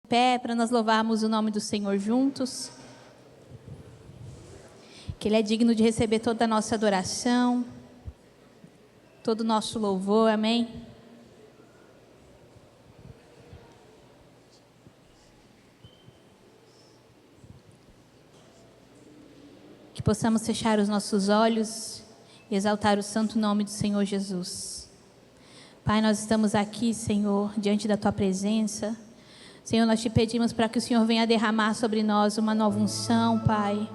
Pé para nós louvarmos o nome do Senhor juntos, que Ele é digno de receber toda a nossa adoração, todo o nosso louvor, amém? Que possamos fechar os nossos olhos e exaltar o santo nome do Senhor Jesus. Pai, nós estamos aqui, Senhor, diante da Tua presença. Senhor, nós te pedimos para que o Senhor venha derramar sobre nós uma nova unção, Pai.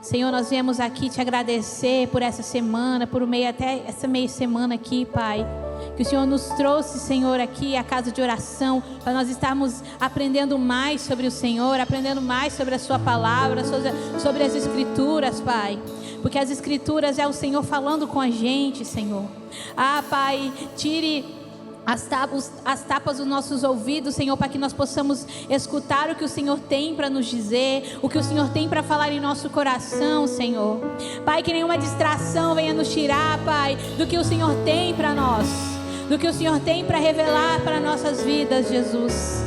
Senhor, nós viemos aqui te agradecer por essa semana, por meio até essa meia semana aqui, Pai. Que o Senhor nos trouxe, Senhor, aqui à casa de oração, para nós estarmos aprendendo mais sobre o Senhor, aprendendo mais sobre a Sua palavra, sobre as Escrituras, Pai. Porque as Escrituras é o Senhor falando com a gente, Senhor. Pai, tire as tapas dos nossos ouvidos, Senhor, para que nós possamos escutar o que o Senhor tem para nos dizer, o que o Senhor tem para falar em nosso coração, Senhor. Pai, que nenhuma distração venha nos tirar, Pai, do que o Senhor tem para nós, do que o Senhor tem para revelar para nossas vidas, Jesus.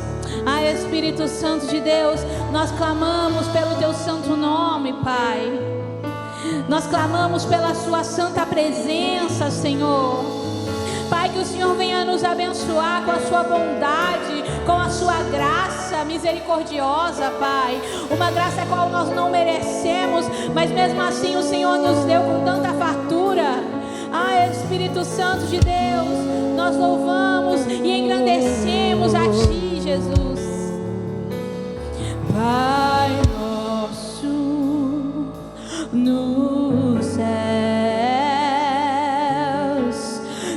Espírito Santo de Deus, nós clamamos pelo Teu santo nome, Pai. Nós clamamos pela Sua santa presença, Senhor. Pai, que o Senhor venha nos abençoar com a Sua bondade, com a Sua graça misericordiosa, Pai. Uma graça a qual nós não merecemos, mas mesmo assim o Senhor nos deu com tanta fartura. Espírito Santo de Deus, nós louvamos e engrandecemos a Ti, Jesus. Pai nosso no céu,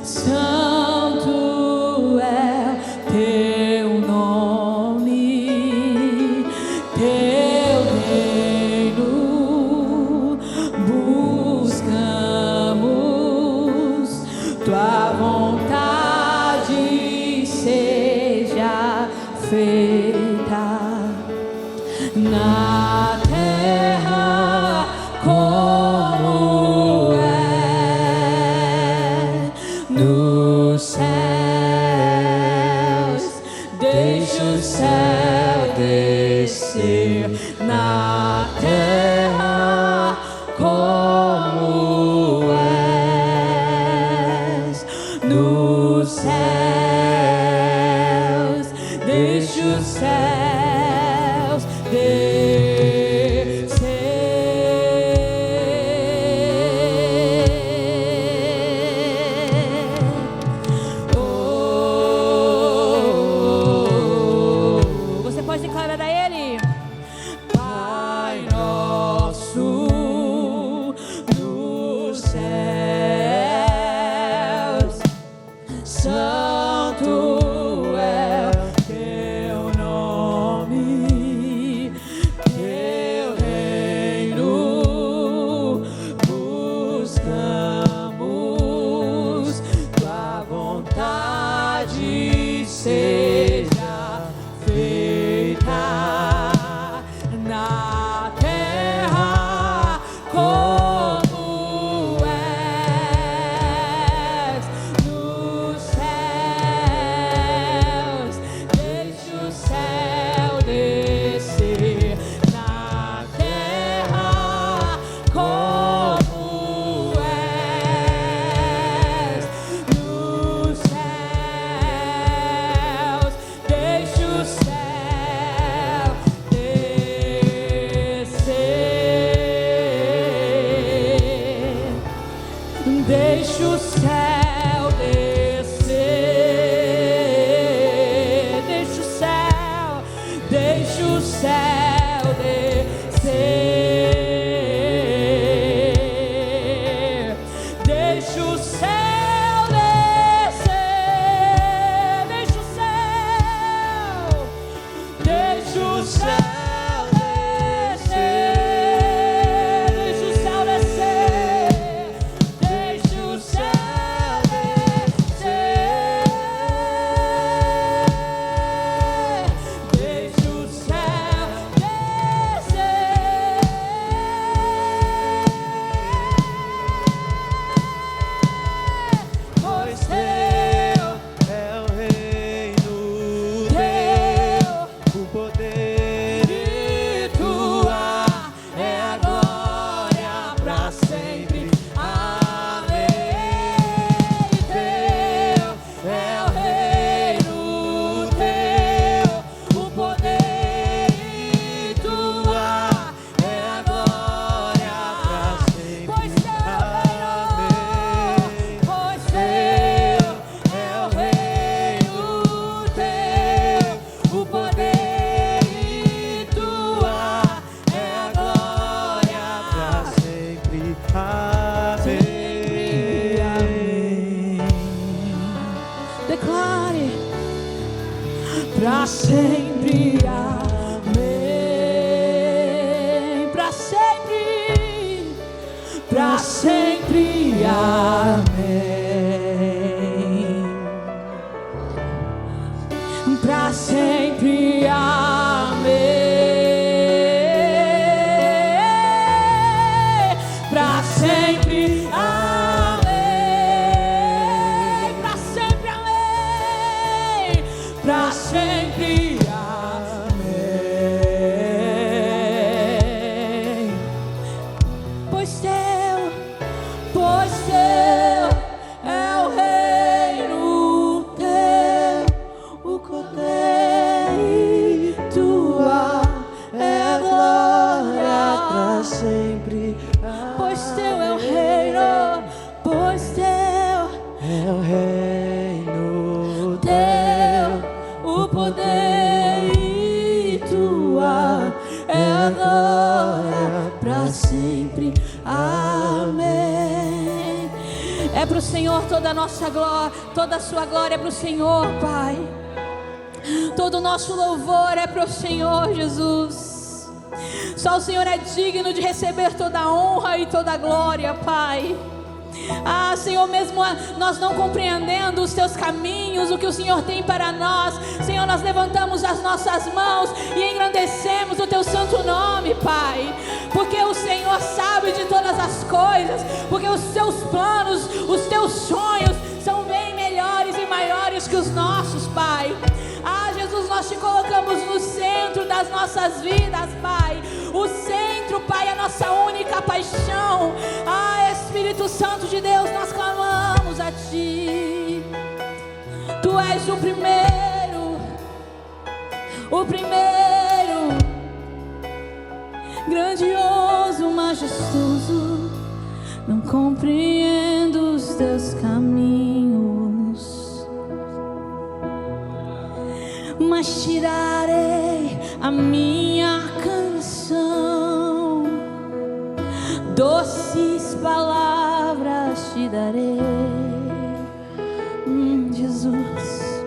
santo é Teu nome, Teu reino, buscamos Tua vontade seja feita na terra como é nos céus. Deixa o céu descer na terra como és nos céus. Deixa os céus descer. Você pode declarar a Ele: Pai nosso nos céus, Santo pra sempre, amém. Pra sempre, pra sempre, amém. Pra sempre, amém. Pra sempre, amém. Pra sempre, amém. Pra sempre, amém. Pois teu é o reino, teu o poder, tua é a glória pra sempre. Pois teu é o reino, pois teu É o reino, teu o poder e tua é a glória pra sempre. Amém. É pro Senhor toda a nossa glória, toda a sua glória é pro Senhor, Pai. Todo o nosso louvor é pro Senhor, Jesus. Só o Senhor é digno de receber toda a honra e toda a glória, Pai. Ah, Senhor, mesmo nós não compreendendo os teus caminhos, o que o Senhor tem para nós, Senhor, nós levantamos as nossas mãos e engrandecemos o teu santo nome, Pai, porque o Senhor sabe de todas as coisas, porque os teus planos, os teus sonhos são bem melhores e maiores que os nossos, Pai. Ah, Jesus, nós te colocamos no centro das nossas vidas, Pai. O centro, Pai, é a nossa única paixão. Ah, Espírito Santo de Deus, nós clamamos a Ti. Tu és o primeiro, grandioso, majestoso. Não compreendo os teus caminhos, mas te darei a minha canção, doces palavras te darei. Jesus,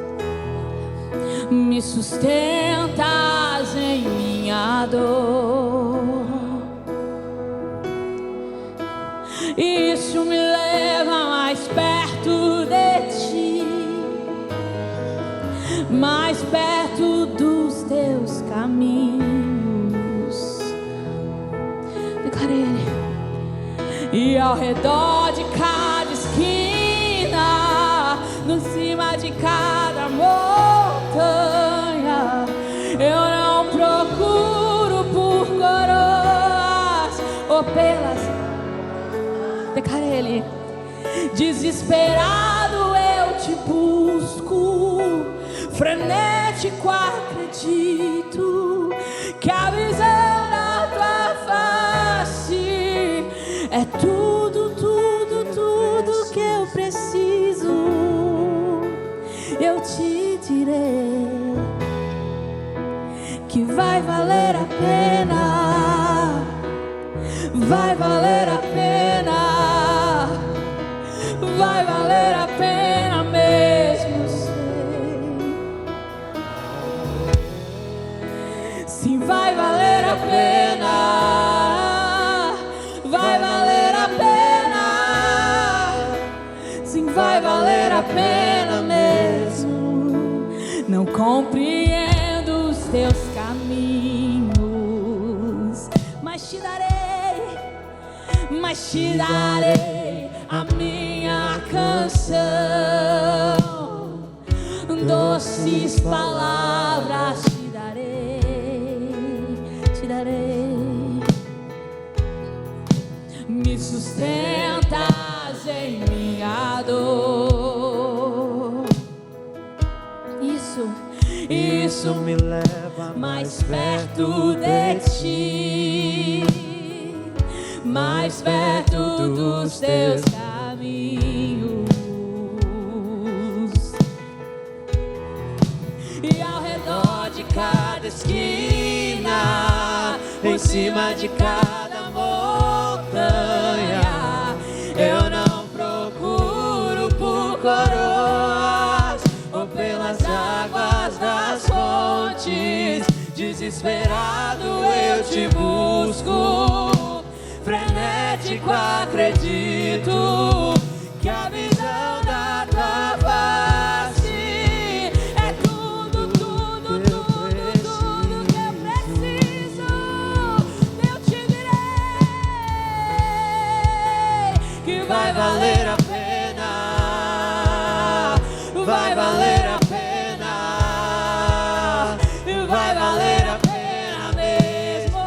me sustentas em minha dor, isso me leva mais perto de Ti, mais perto dos teus caminhos. Declarei Ele. E ao redor de cada esquina, no cima de cada montanha, eu não procuro por coroas ou pelas. Declarei Ele. Desesperado eu te busco, frenético acredito que a visão da tua face é tudo, tudo, tudo que eu preciso. Eu te direi que vai valer a pena, vai valer a pena, vai valer a pena mesmo, sei. Sim, vai valer a pena, vai valer a pena. Sim, vai valer a pena mesmo. Não compreendo os teus caminhos, mas te darei a minha canção, doces palavras te darei. Me sustentas em minha dor, isso me leva mais perto de Ti, mais perto dos teus caminhos. E ao redor de cada esquina, em cima de cada montanha, eu não procuro por coroas ou pelas águas das fontes. desesperado eu te busco, frenético acredito que a visão da tua face é tudo, tudo, tudo, tudo que eu preciso. Eu te direi que vai valer a pena, vai valer a pena, vai valer a pena mesmo.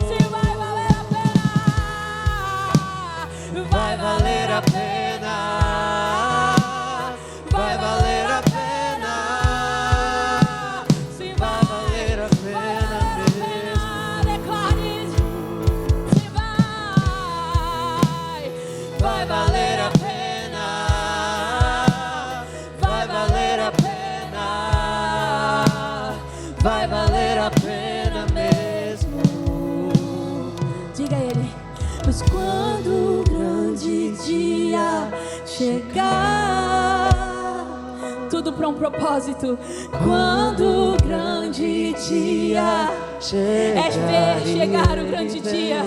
Se vai valer a pena, vai valer a pena, vai valer a pena. Se vai valer a pena mesmo. Declare isso. Se vai valer a pena, vai valer a pena, vai valer a pena mesmo. Diga a ele. Pois quando o grande dia chegar, tudo para um propósito. Quando o grande dia é ver chegar o grande dia.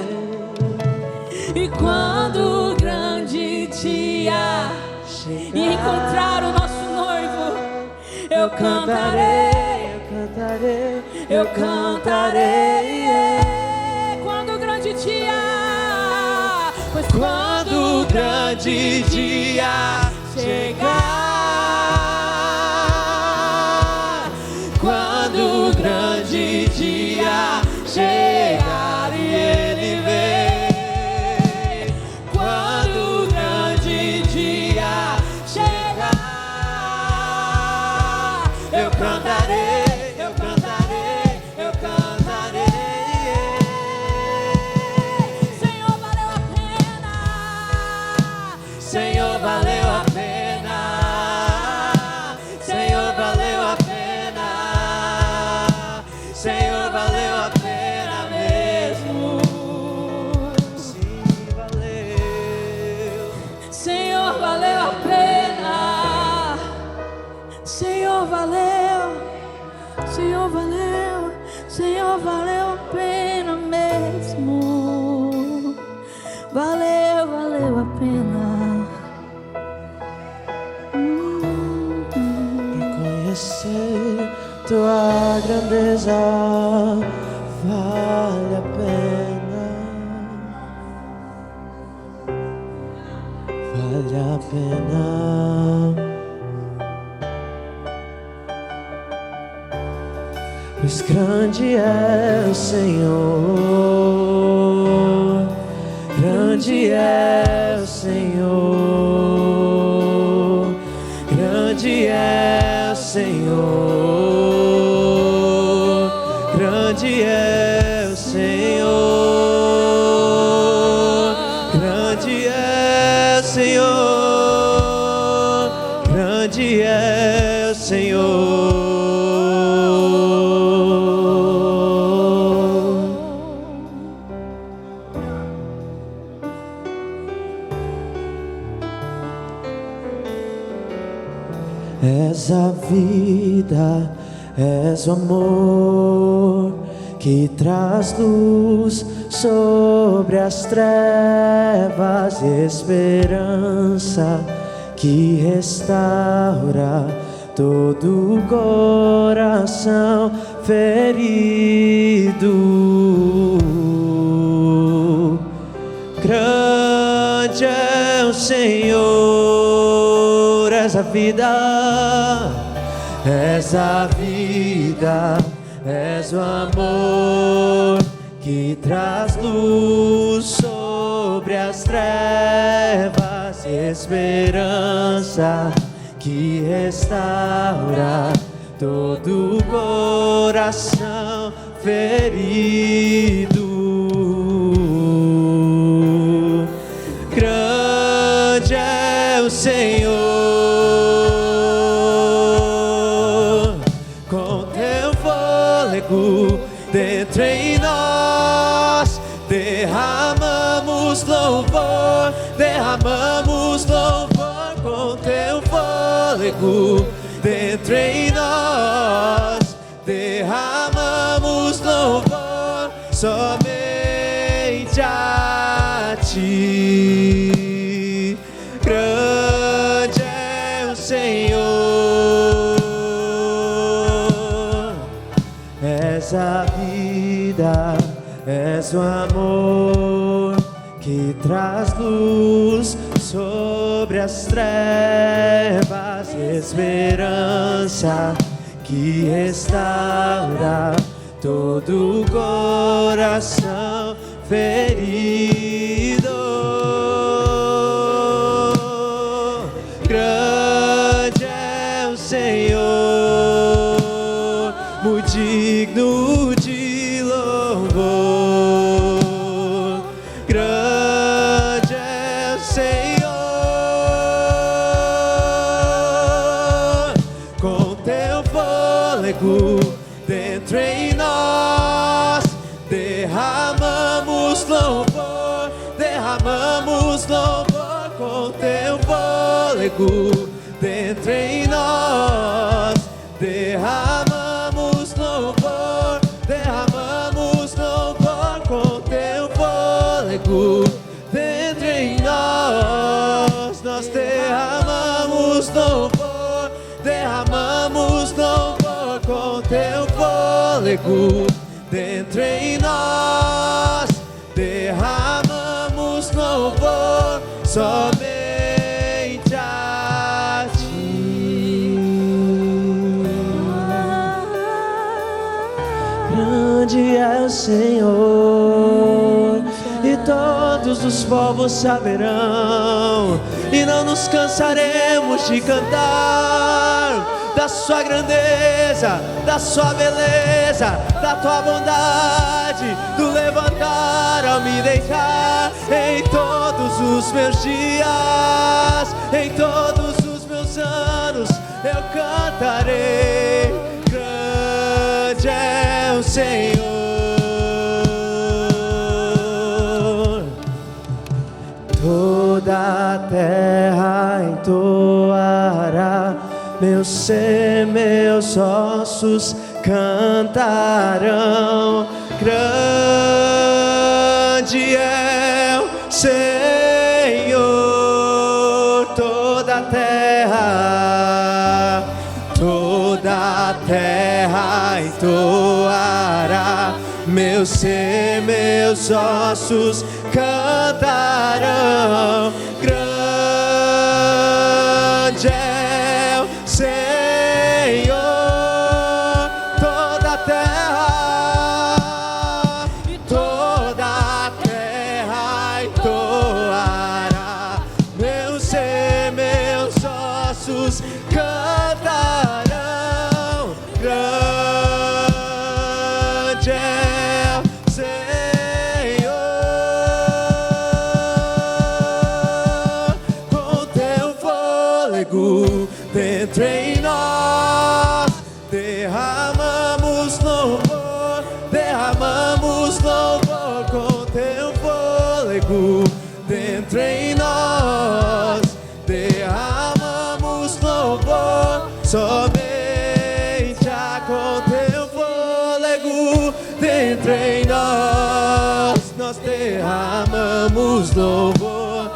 E quando o grande dia e encontrar o nosso noivo, eu cantarei, eu cantarei. Quando o grande dia, pois Quando o grande dia chegar, quando o grande dia chegar e ele vem, quando o grande dia chegar, eu cantarei, eu cantarei, eu cantarei. Senhor, valeu a pena. Senhor, valeu a pena. Senhor, valeu a pena. Senhor, valeu a pena mesmo. Sim, valeu. Senhor, valeu a pena. Senhor, valeu. Senhor, valeu. Senhor, valeu a pena mesmo. Valeu, valeu a pena. Reconhecer tua grandeza vale a pena. Vale a pena. Pois grande é o Senhor, grande é o Senhor, grande é o Senhor, grande é o Senhor, grande é o Senhor, grande é o Senhor. És a vida, és o amor que traz luz sobre as trevas, esperança que restaura todo o coração ferido. Grande é o Senhor, és a vida, és a vida, és o amor que traz luz sobre as trevas, esperança que restaura todo o coração ferido. Grande é o Senhor, com teu fôlego dentro em nós, derramamos louvor, com teu fôlego dentro em nós, derramamos somente a ti. Grande é o Senhor, és a vida, és o amor que traz luz sobre as trevas, esperança que restaura todo o coração ferido. Grande é o Senhor, muito digno de louvor. Grande é o Senhor, com teu fôlego dentro em nós, derramamos louvor, com teu fôlego dentro em nós, derramamos louvor, com teu fôlego dentro em nós, nós derramamos louvor, com teu fôlego dentro em nós, derramamos louvor somente a ti. Grande é o Senhor, e todos os povos saberão, e não nos cansaremos de cantar da sua grandeza, da sua beleza, da tua bondade, do levantar ao me deitar. Em todos os meus dias, em todos os meus anos, eu cantarei. Grande é o Senhor, toda a terra entoará, meu ser, meus ossos cantarão. Grande é o Senhor, toda a terra entoará, meu ser, meus ossos cantarão. Grande é o Senhor, toda a terra entoará, meu ser, meus ossos cantarão. Grande é o Senhor, com teu fôlego dentro em nós, derramamos louvor, com teu fôlego dentro em nós, derramamos louvor somente com teu fôlego dentro em nós, nós derramamos louvor,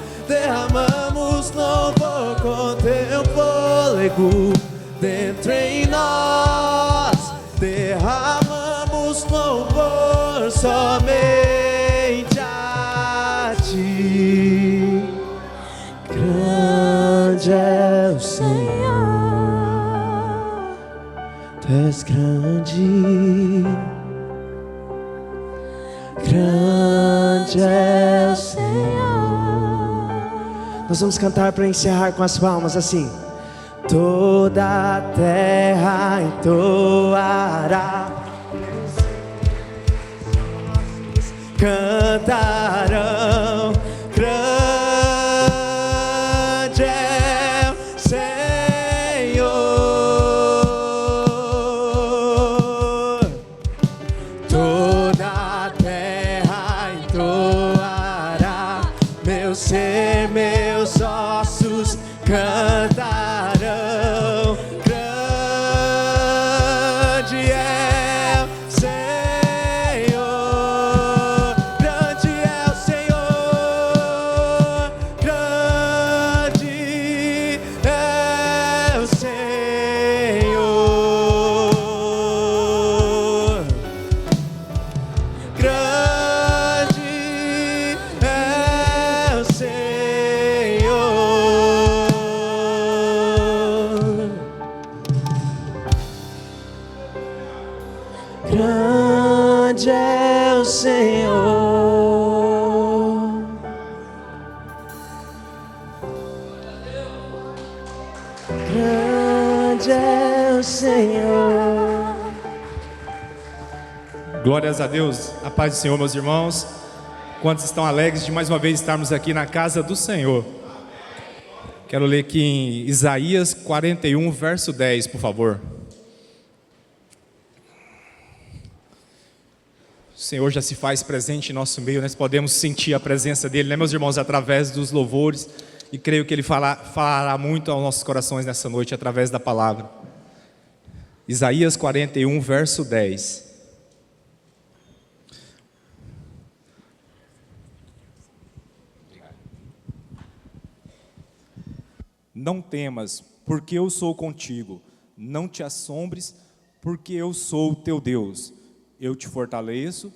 com teu fôlego dentro em nós, derramamos louvor somente a ti. Grande é o Senhor, tu és grande, grande é o Senhor. Nós vamos cantar para encerrar com as palmas assim. Toda a terra entoará, cantarão. Grande é o Senhor, toda a terra entoará, meu ser, meus ossos cantarão. Grande é o Senhor, grande é o Senhor. Glórias a Deus, a paz do Senhor, meus irmãos. Quantos estão alegres de mais uma vez estarmos aqui na casa do Senhor? Quero ler aqui em Isaías 41, verso 10, por favor. O Senhor já se faz presente em nosso meio, nós podemos sentir a presença dEle, né, meus irmãos, através dos louvores, e creio que Ele falará muito aos nossos corações nessa noite, através da palavra. Isaías 41, verso 10. Não temas, porque eu sou contigo. Não te assombres, porque eu sou o teu Deus. Eu te fortaleço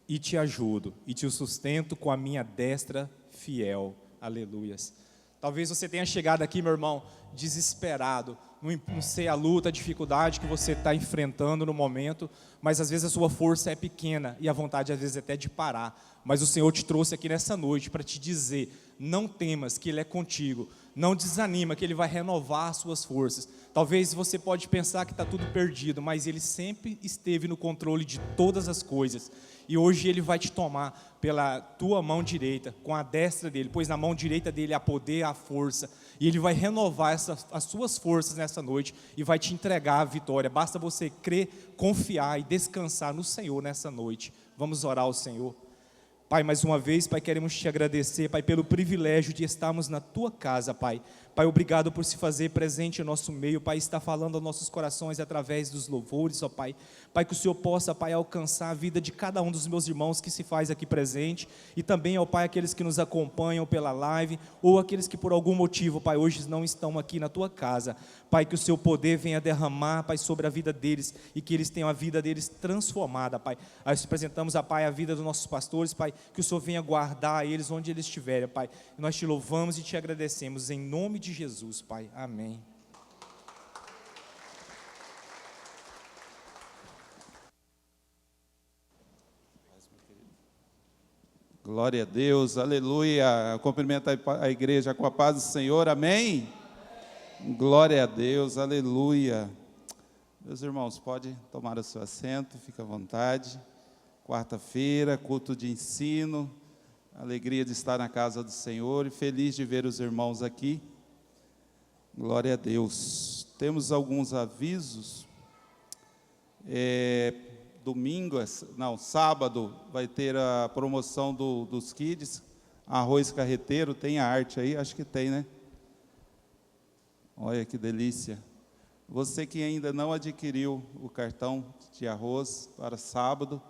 e te ajudo, e te sustento com a minha destra fiel. Aleluias. Talvez você tenha chegado aqui, meu irmão, desesperado. Não sei a luta, a dificuldade que você está enfrentando no momento, mas às vezes a sua força é pequena e a vontade às vezes até de parar. Mas o Senhor te trouxe aqui nessa noite para te dizer: não temas, que Ele é contigo. Não desanima, que Ele vai renovar as suas forças. Talvez você pode pensar que está tudo perdido, mas Ele sempre esteve no controle de todas as coisas. E hoje Ele vai te tomar pela tua mão direita, com a destra dEle, pois na mão direita dEle há poder, há força. E Ele vai renovar as suas forças nessa noite e vai te entregar a vitória. Basta você crer, confiar e descansar no Senhor nessa noite. Vamos orar ao Senhor. Pai, mais uma vez, Pai, queremos te agradecer, Pai, pelo privilégio de estarmos na tua casa, Pai. Pai, obrigado por se fazer presente em nosso meio, Pai, está falando aos nossos corações através dos louvores, ó Pai. Pai, que o Senhor possa, Pai, alcançar a vida de cada um dos meus irmãos que se faz aqui presente, e também, ó Pai, aqueles que nos acompanham pela live, ou aqueles que por algum motivo, Pai, hoje não estão aqui na tua casa. Pai, que o seu poder venha derramar, Pai, sobre a vida deles, e que eles tenham a vida deles transformada, Pai. Aí apresentamos, a Pai, a vida dos nossos pastores, Pai, que o Senhor venha guardar eles onde eles estiverem, Pai. E nós te louvamos e te agradecemos, em nome de Jesus, Pai. Amém. Glória a Deus, aleluia. Cumprimento a igreja com a paz do Senhor, amém? Glória a Deus, aleluia. Meus irmãos, pode tomar o seu assento, fique à vontade. Quarta-feira, culto de ensino, alegria de estar na casa do Senhor e feliz de ver os irmãos aqui. Glória a Deus. Temos alguns avisos. Sábado vai ter a promoção dos kids, arroz carreteiro. Tem a arte aí? Acho que tem, né? Olha que delícia. Você que ainda não adquiriu o cartão de arroz para sábado,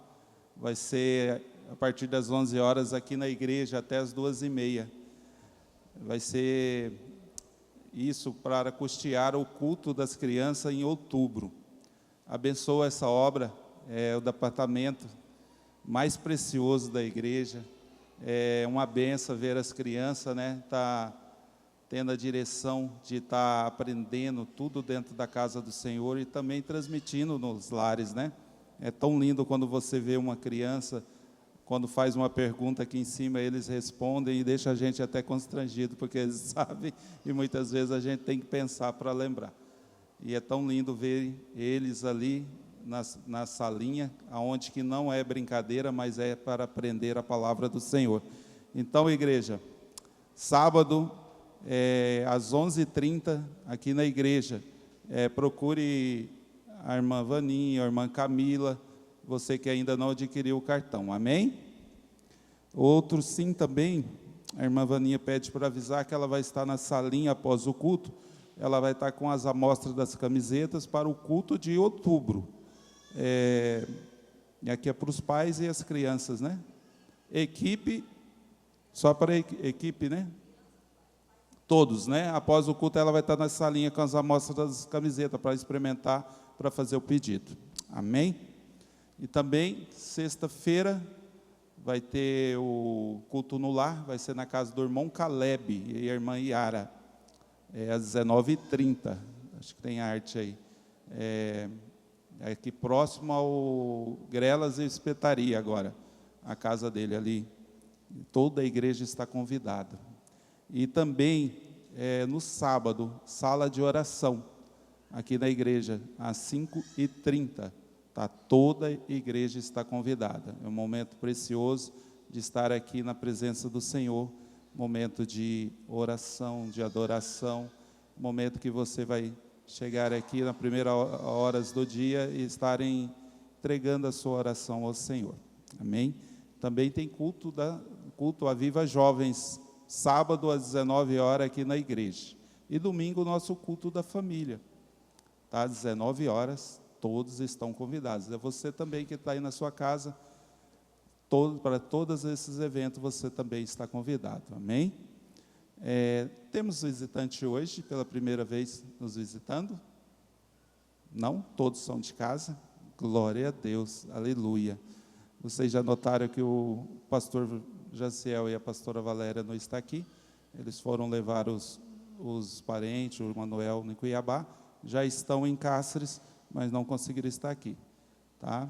vai ser a partir das 11 horas aqui na igreja até as 2h30. Vai ser isso para custear o culto das crianças em outubro. Abençoa essa obra, é o departamento mais precioso da igreja. É uma benção ver as crianças, né, tendo a direção de estar aprendendo tudo dentro da casa do Senhor e também transmitindo nos lares, né? É tão lindo quando você vê uma criança, quando faz uma pergunta aqui em cima, eles respondem e deixa a gente até constrangido, porque eles sabem e muitas vezes a gente tem que pensar para lembrar. E é tão lindo ver eles ali na salinha, onde que não é brincadeira, mas é para aprender a palavra do Senhor. Então, igreja, sábado, às 11h30, aqui na igreja, procure a irmã Vaninha, a irmã Camila, você que ainda não adquiriu o cartão, amém? Outro sim também, a irmã Vaninha pede para avisar que ela vai estar na salinha após o culto, ela vai estar com as amostras das camisetas para o culto de outubro. E aqui é para os pais e as crianças, né? Equipe, só para a equipe, né? Todos, né? Após o culto ela vai estar na salinha com as amostras das camisetas para experimentar, para fazer o pedido. Amém? E também, sexta-feira, vai ter o culto no lar, vai ser na casa do irmão Caleb e a irmã Yara, às 19h30, acho que tem arte aí. Aqui próximo ao Grelas e Espetaria agora, a casa dele ali. Toda a igreja está convidada. E também, no sábado, sala de oração, aqui na igreja, às 5h30. Tá? Toda a igreja está convidada. É um momento precioso de estar aqui na presença do Senhor, momento de oração, de adoração, momento que você vai chegar aqui na primeira horas do dia e estarem entregando a sua oração ao Senhor. Amém? Também tem culto Aviva Jovens, sábado às 19 horas aqui na igreja. E domingo o nosso culto da família. Tá? Às 19 horas, todos estão convidados. É você também que está aí na sua casa, para todos esses eventos você também está convidado. Amém? Temos visitante hoje, pela primeira vez nos visitando? Não? Todos são de casa? Glória a Deus, aleluia. Vocês já notaram que o pastor Jaciel e a pastora Valéria não estão aqui? Eles foram levar os parentes, o Manuel em Cuiabá, já estão em Cáceres, mas não conseguiram estar aqui, tá?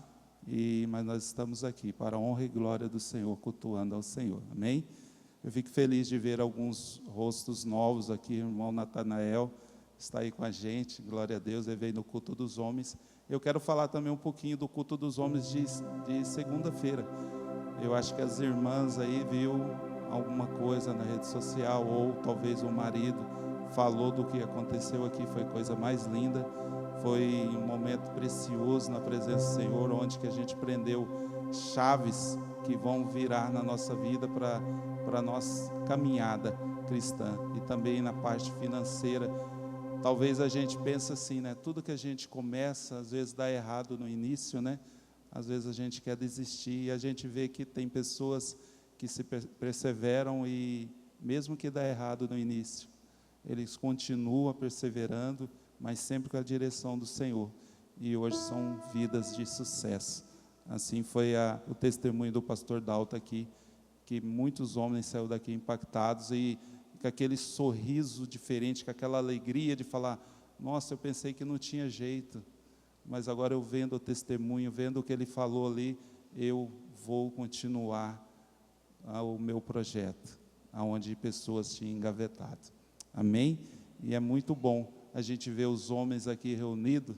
Mas nós estamos aqui para a honra e glória do Senhor, cultuando ao Senhor, amém? Eu fico feliz de ver alguns rostos novos aqui, o irmão Natanael está aí com a gente, glória a Deus, ele veio no culto dos homens. Eu quero falar também um pouquinho do culto dos homens de segunda-feira. Eu acho que as irmãs aí viu alguma coisa na rede social, ou talvez o marido falou do que aconteceu aqui, foi coisa mais linda. Foi um momento precioso na presença do Senhor, onde que a gente prendeu chaves que vão virar na nossa vida para a nossa caminhada cristã. E também na parte financeira. Talvez a gente pense assim, né? Tudo que a gente começa, às vezes dá errado no início, né? Às vezes a gente quer desistir e a gente vê que tem pessoas que se perseveram e mesmo que dá errado no início, eles continuam perseverando, mas sempre com a direção do Senhor. E hoje são vidas de sucesso. Assim foi o testemunho do pastor Dalton aqui, que muitos homens saíram daqui impactados e com aquele sorriso diferente, com aquela alegria de falar, nossa, eu pensei que não tinha jeito, mas agora eu vendo o testemunho, vendo o que ele falou ali, eu vou continuar o meu projeto, aonde pessoas tinham engavetado. Amém? E é muito bom a gente ver os homens aqui reunidos,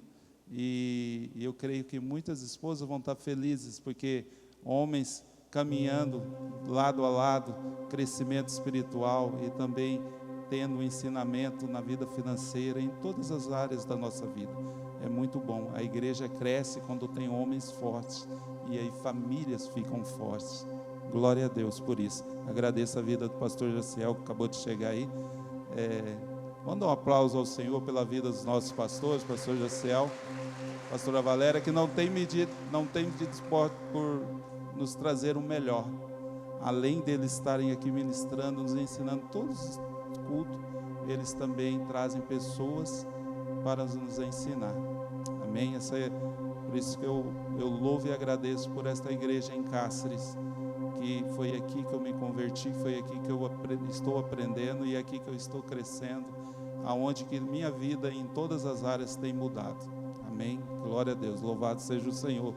e eu creio que muitas esposas vão estar felizes, porque homens caminhando lado a lado, crescimento espiritual e também tendo um ensinamento na vida financeira, em todas as áreas da nossa vida. É muito bom. A igreja cresce quando tem homens fortes, e aí famílias ficam fortes. Glória a Deus por isso. Agradeço a vida do pastor Jaciel, que acabou de chegar aí. Manda um aplauso ao Senhor pela vida dos nossos pastores, pastor Jaciel, pastora Valéria, que não tem medido esforço por nos trazer o melhor. Além deles estarem aqui ministrando, nos ensinando todos os cultos, eles também trazem pessoas para nos ensinar. Amém? Por isso que eu louvo e agradeço por esta igreja em Cáceres, que foi aqui que eu me converti, foi aqui que eu estou aprendendo e é aqui que eu estou crescendo, aonde que minha vida em todas as áreas tem mudado. Amém? Glória a Deus, louvado seja o Senhor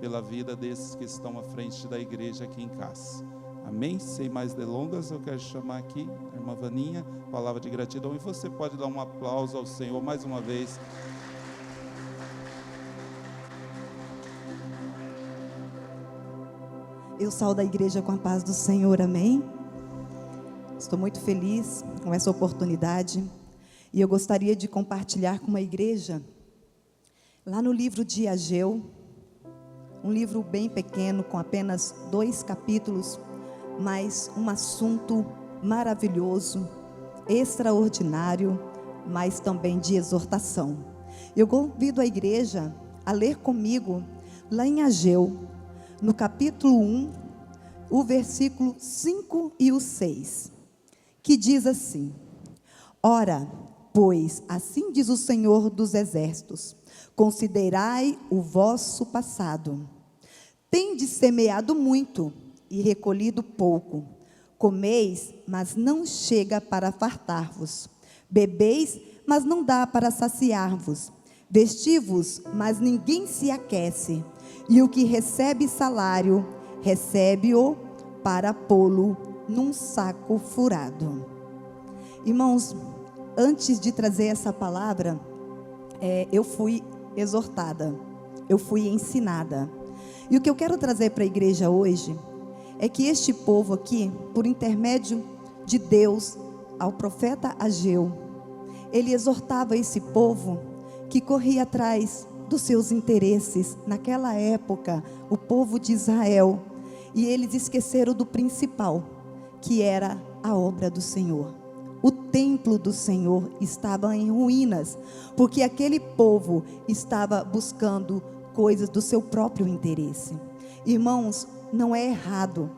pela vida desses que estão à frente da igreja aqui em Cáceres. Amém? Sem mais delongas, eu quero chamar aqui a irmã Vaninha, palavra de gratidão, e você pode dar um aplauso ao Senhor mais uma vez. Eu saúdo a igreja com a paz do Senhor, amém? Estou muito feliz com essa oportunidade e eu gostaria de compartilhar com a igreja, lá no livro de Ageu, um livro bem pequeno, com apenas 2 capítulos, mas um assunto maravilhoso, extraordinário, mas também de exortação. Eu convido a igreja a ler comigo, lá em Ageu, no capítulo 1, o versículo 5 e o 6, que diz assim: Ora, pois, assim diz o Senhor dos Exércitos, considerai o vosso passado. Tendes semeado muito e recolhido pouco. Comeis, mas não chega para fartar-vos. Bebeis, mas não dá para saciar-vos. Vestivos, mas ninguém se aquece. E o que recebe salário, recebe-o para pô-lo num saco furado. Irmãos, antes de trazer essa palavra, eu fui exortada, eu fui ensinada. E o que eu quero trazer para a igreja hoje é que este povo aqui, por intermédio de Deus, ao profeta Ageu, ele exortava esse povo que corria atrás dos seus interesses. Naquela época, o povo de Israel, e eles esqueceram do principal, que era a obra do Senhor. O templo do Senhor estava em ruínas, porque aquele povo estava buscando coisas do seu próprio interesse. Irmãos, não é errado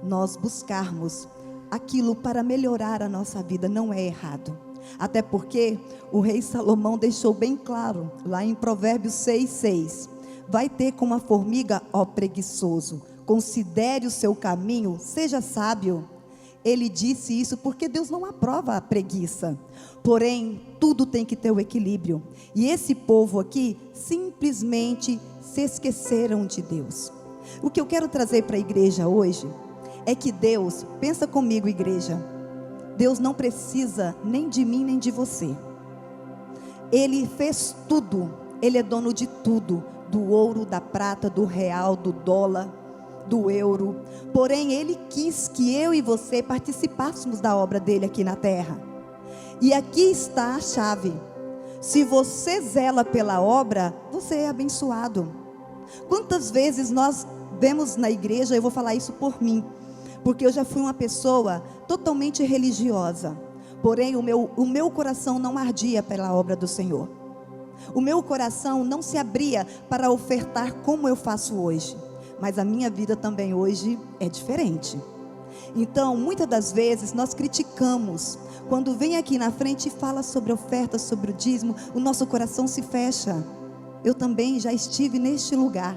nós buscarmos aquilo para melhorar a nossa vida, não é errado. Até porque o rei Salomão deixou bem claro, lá em Provérbios 6:6, vai ter como a formiga, ó preguiçoso, considere o seu caminho, seja sábio. Ele disse isso porque Deus não aprova a preguiça. Porém, tudo tem que ter o equilíbrio. E esse povo aqui simplesmente se esqueceram de Deus. O que eu quero trazer para a igreja hoje é que Deus, pensa comigo, igreja, Deus não precisa nem de mim nem de você. Ele fez tudo, Ele é dono de tudo, do ouro, da prata, do real, do dólar, do euro. Porém, Ele quis que eu e você participássemos da obra dele aqui na terra. E aqui está a chave: se você zela pela obra, você é abençoado. Quantas vezes nós vemos na igreja, eu vou falar isso por mim, porque eu já fui uma pessoa totalmente religiosa, porém o meu coração não ardia pela obra do Senhor. O meu coração não se abria para ofertar como eu faço hoje. Mas a minha vida também hoje é diferente. Então, muitas das vezes nós criticamos. Quando vem aqui na frente e fala sobre oferta, sobre o dízimo, o nosso coração se fecha. Eu também já estive neste lugar.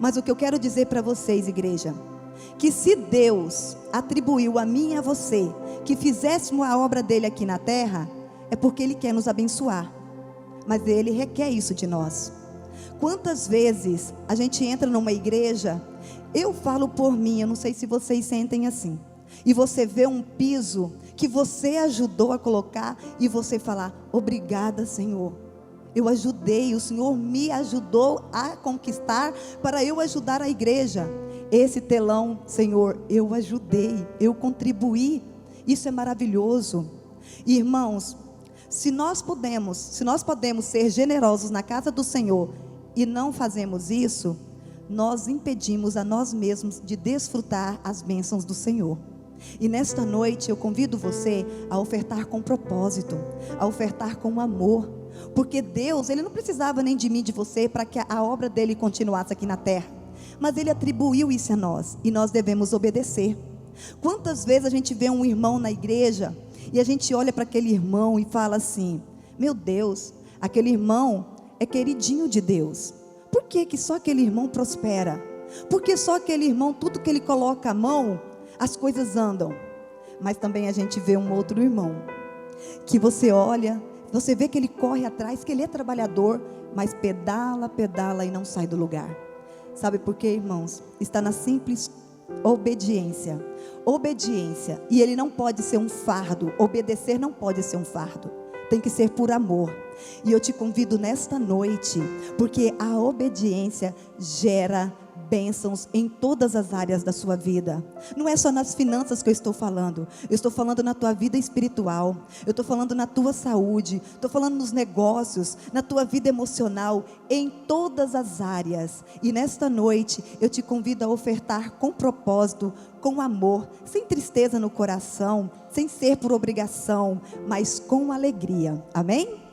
Mas o que eu quero dizer para vocês, igreja, que se Deus atribuiu a mim e a você que fizéssemos a obra dele aqui na terra, é porque Ele quer nos abençoar. Mas Ele requer isso de nós. Quantas vezes a gente entra numa igreja, eu falo por mim, eu não sei se vocês sentem assim, e você vê um piso que você ajudou a colocar, e você fala: obrigada, Senhor, eu ajudei, o Senhor me ajudou a conquistar, para eu ajudar a igreja. Esse telão, Senhor, eu ajudei, eu contribuí. Isso é maravilhoso. Irmãos, se nós podemos ser generosos na casa do Senhor e não fazemos isso, nós impedimos a nós mesmos de desfrutar as bênçãos do Senhor. E nesta noite eu convido você a ofertar com propósito, a ofertar com amor, porque Deus, Ele não precisava nem de mim, de você, para que a obra dele continuasse aqui na terra, mas Ele atribuiu isso a nós, e nós devemos obedecer. Quantas vezes a gente vê um irmão na igreja, e a gente olha para aquele irmão e fala assim: meu Deus, aquele irmão é queridinho de Deus. Por que só aquele irmão prospera? Porque só aquele irmão, tudo que ele coloca a mão, as coisas andam. Mas também a gente vê um outro irmão, que você olha, você vê que ele corre atrás, que ele é trabalhador, mas pedala e não sai do lugar. Sabe por quê, irmãos? Está na simples obediência. Obediência. E ele não pode ser um fardo. Obedecer não pode ser um fardo. Tem que ser por amor. E eu te convido nesta noite, porque a obediência gera bênçãos em todas as áreas da sua vida. Não é só nas finanças que eu estou falando. Eu estou falando na tua vida espiritual. Eu estou falando na tua saúde. Estou falando nos negócios, na tua vida emocional, em todas as áreas. E nesta noite eu te convido a ofertar com propósito, com amor, sem tristeza no coração, sem ser por obrigação, mas com alegria. Amém?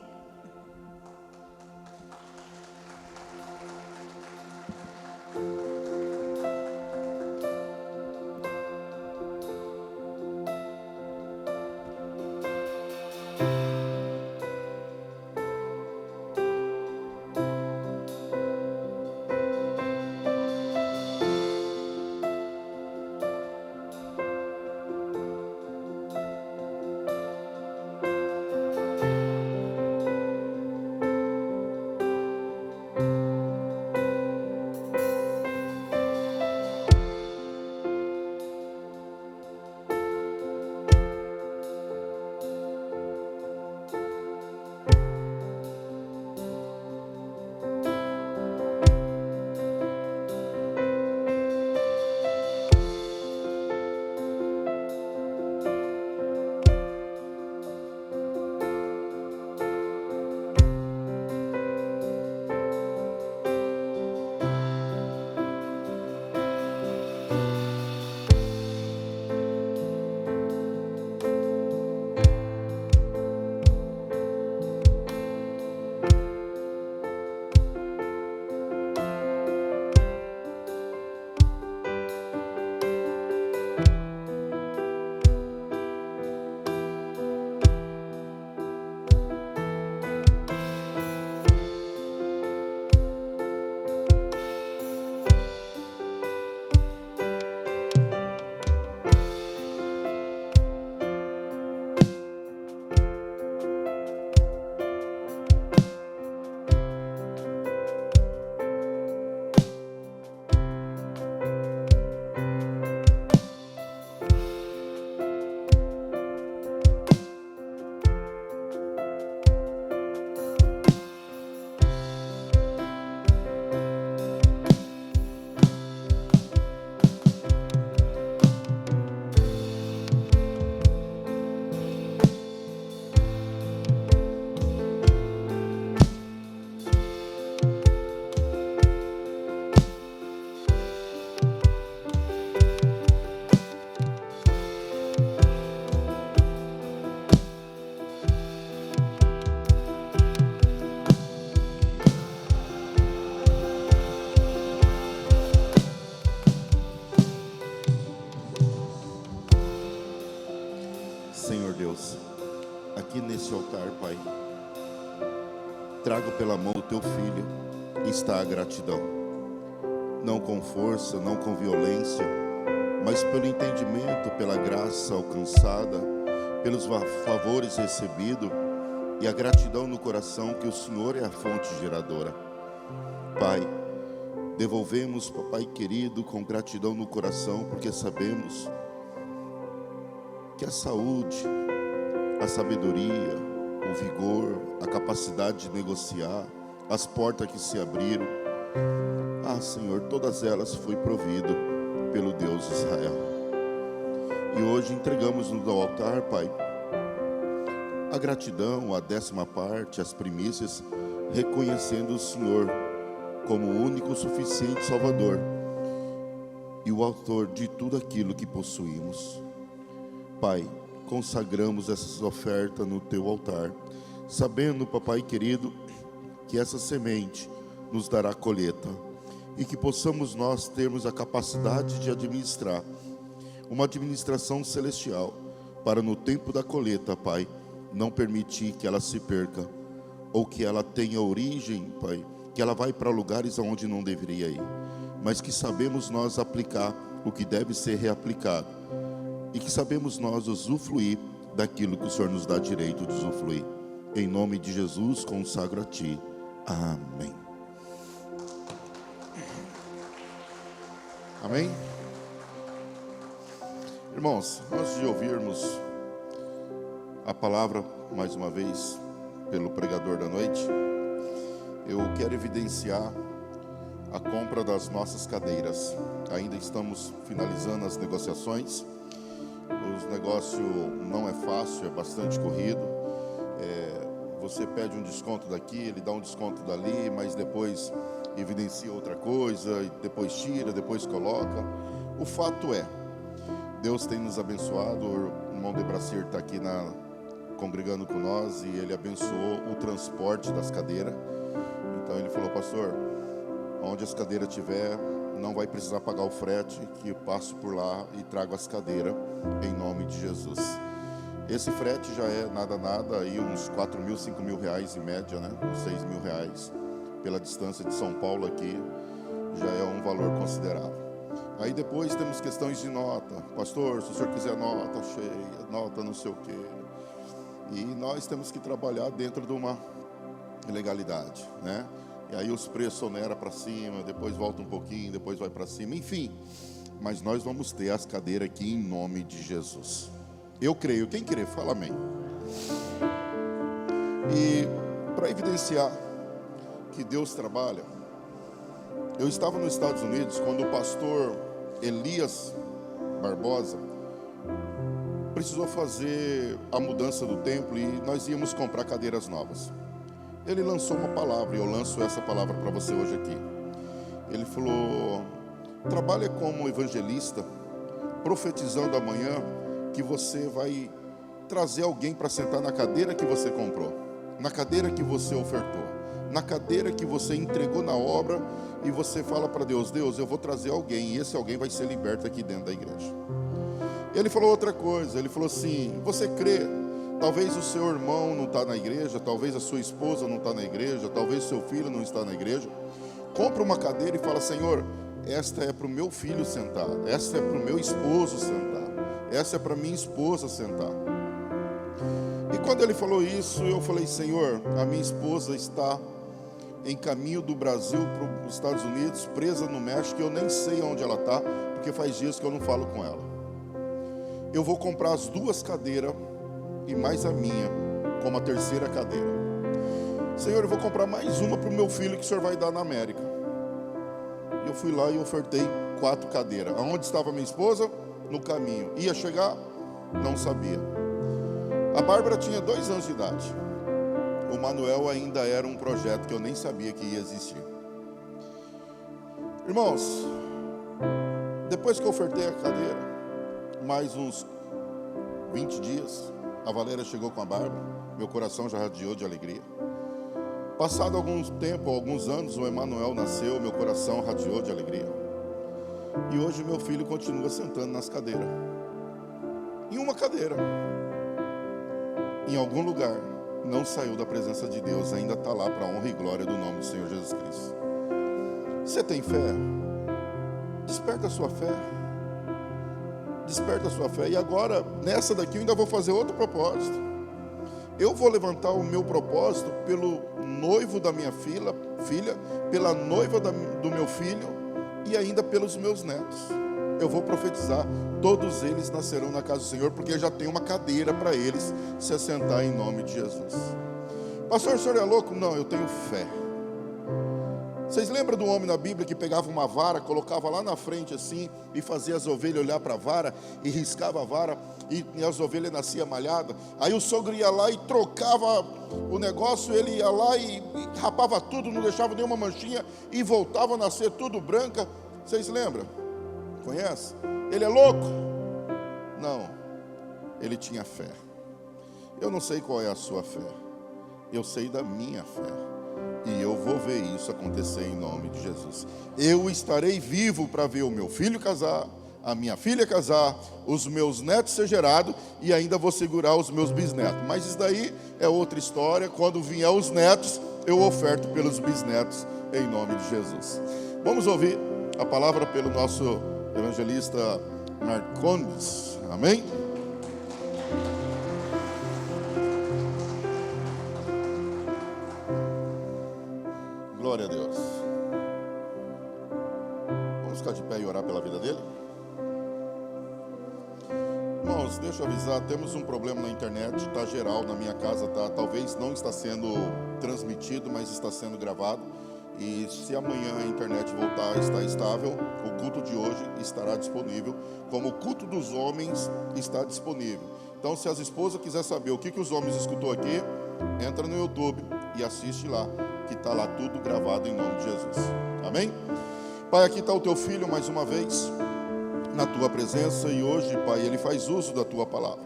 trago pela mão do teu filho está a gratidão. Não com força, não com violência, mas pelo entendimento, pela graça alcançada, pelos favores recebidos e a gratidão no coração que o Senhor é a fonte geradora. Pai, devolvemos, papai querido, com gratidão no coração, porque sabemos que a saúde, a sabedoria, o vigor, a capacidade de negociar, as portas que se abriram, Senhor, todas elas foi provido pelo Deus de Israel. E hoje entregamos no altar, Pai, a gratidão, a 10ª parte, as primícias, reconhecendo o Senhor como o único suficiente Salvador e o autor de tudo aquilo que possuímos. Pai, consagramos essas ofertas no teu altar, sabendo, papai querido, que essa semente nos dará colheita e que possamos nós termos a capacidade de administrar uma administração celestial para no tempo da colheita, Pai, não permitir que ela se perca ou que ela tenha origem, Pai, que ela vai para lugares aonde não deveria ir, mas que sabemos nós aplicar o que deve ser reaplicado e que sabemos nós usufruir daquilo que o Senhor nos dá direito de usufruir. Em nome de Jesus, consagro a Ti. Amém. Amém? Irmãos, antes de ouvirmos a palavra, mais uma vez, pelo pregador da noite, eu quero evidenciar a compra das nossas cadeiras. Ainda estamos finalizando as negociações. O negócio não é fácil, é bastante corrido. Você pede um desconto daqui, ele dá um desconto dali, mas depois evidencia outra coisa, e depois tira, depois coloca. O fato é, Deus tem nos abençoado. O irmão Debracir está aqui congregando com nós, e ele abençoou o transporte das cadeiras. Então ele falou: pastor, onde as cadeiras estiver, não vai precisar pagar o frete, que eu passo por lá e trago as cadeiras, em nome de Jesus. Esse frete já é nada, aí uns 4 mil, 5 mil reais em média, né? Uns 6 mil reais, pela distância de São Paulo aqui, já é um valor considerável. Aí depois temos questões de nota. Pastor, se o senhor quiser nota cheia, nota não sei o quê. E nós temos que trabalhar dentro de uma legalidade, né? E aí os preços oneram para cima, depois volta um pouquinho, depois vai para cima, enfim. Mas nós vamos ter as cadeiras aqui em nome de Jesus. Eu creio. Quem crê, fala amém. E para evidenciar que Deus trabalha, eu estava nos Estados Unidos quando o pastor Elias Barbosa precisou fazer a mudança do templo e nós íamos comprar cadeiras novas. Ele lançou uma palavra, e eu lanço essa palavra para você hoje aqui. Ele falou: trabalha como evangelista, profetizando amanhã que você vai trazer alguém para sentar na cadeira que você comprou, na cadeira que você ofertou, na cadeira que você entregou na obra, e você fala para Deus: Deus, eu vou trazer alguém, e esse alguém vai ser liberto aqui dentro da igreja. Ele falou outra coisa, ele falou assim: você crê? Talvez o seu irmão não está na igreja, talvez a sua esposa não está na igreja, talvez o seu filho não está na igreja. Compra uma cadeira e fala: Senhor, esta é para o meu filho sentar, esta é para o meu esposo sentar, essa é para minha esposa sentar. E quando ele falou isso, eu falei: Senhor, a minha esposa está em caminho do Brasil para os Estados Unidos, presa no México, eu nem sei onde ela está, porque faz dias que eu não falo com ela. Eu vou comprar as 2 cadeiras e mais a minha, como a 3ª cadeira. Senhor, eu vou comprar mais uma para o meu filho que o Senhor vai dar na América. Eu fui lá e ofertei 4 cadeiras. Aonde estava minha esposa? No caminho. Ia chegar? Não sabia. A Bárbara tinha 2 anos de idade. O Manuel ainda era um projeto que eu nem sabia que ia existir. Irmãos, depois que eu ofertei a cadeira, mais uns 20 dias, a Valéria chegou com a Bárbara. Meu coração já radiou de alegria. Passado algum tempo, alguns anos, o Emanuel nasceu, meu coração radiou de alegria. E hoje meu filho continua sentando nas cadeiras. Em uma cadeira. Em algum lugar. não saiu da presença de Deus, ainda está lá para a honra e glória do nome do Senhor Jesus Cristo. Você tem fé? Desperta a sua fé. Desperta a sua fé. E agora, nessa daqui, eu ainda vou fazer outro propósito. Eu vou levantar o meu propósito pelo noivo da minha filha, pela noiva do meu filho e ainda pelos meus netos. Eu vou profetizar, todos eles nascerão na casa do Senhor, porque já tem uma cadeira para eles se assentar em nome de Jesus. Pastor, o senhor é louco? Não, eu tenho fé. Vocês lembram do homem na Bíblia que pegava uma vara, colocava lá na frente assim, e fazia as ovelhas olhar para a vara, e riscava a vara, e as ovelhas nasciam malhadas? Aí o sogro ia lá e trocava o negócio, ele ia lá e rapava tudo, não deixava nenhuma manchinha, e voltava a nascer tudo branca. Vocês lembram? Conhece? Ele é louco? Não, ele tinha fé. Eu não sei qual é a sua fé, eu sei da minha fé, e eu vou ver isso acontecer em nome de Jesus. Eu estarei vivo para ver o meu filho casar, a minha filha casar, os meus netos ser gerados, e ainda vou segurar os meus bisnetos. Mas isso daí é outra história. Quando vier os netos, eu oferto pelos bisnetos em nome de Jesus. Vamos ouvir a palavra pelo nosso evangelista Marcondes. Amém? Glória a Deus. Vamos ficar de pé e orar pela vida dele? Irmãos, deixa eu avisar, temos um problema na internet, está geral na minha casa, talvez não está sendo transmitido, mas está sendo gravado. E se amanhã a internet voltar a estar estável, o culto de hoje estará disponível, como o culto dos homens está disponível. Então, se as esposas quiserem saber o que os homens escutou aqui, entra no YouTube e assiste lá, que está lá tudo gravado em nome de Jesus. Amém? Pai, aqui está o teu filho mais uma vez, na tua presença, e hoje, Pai, ele faz uso da tua palavra.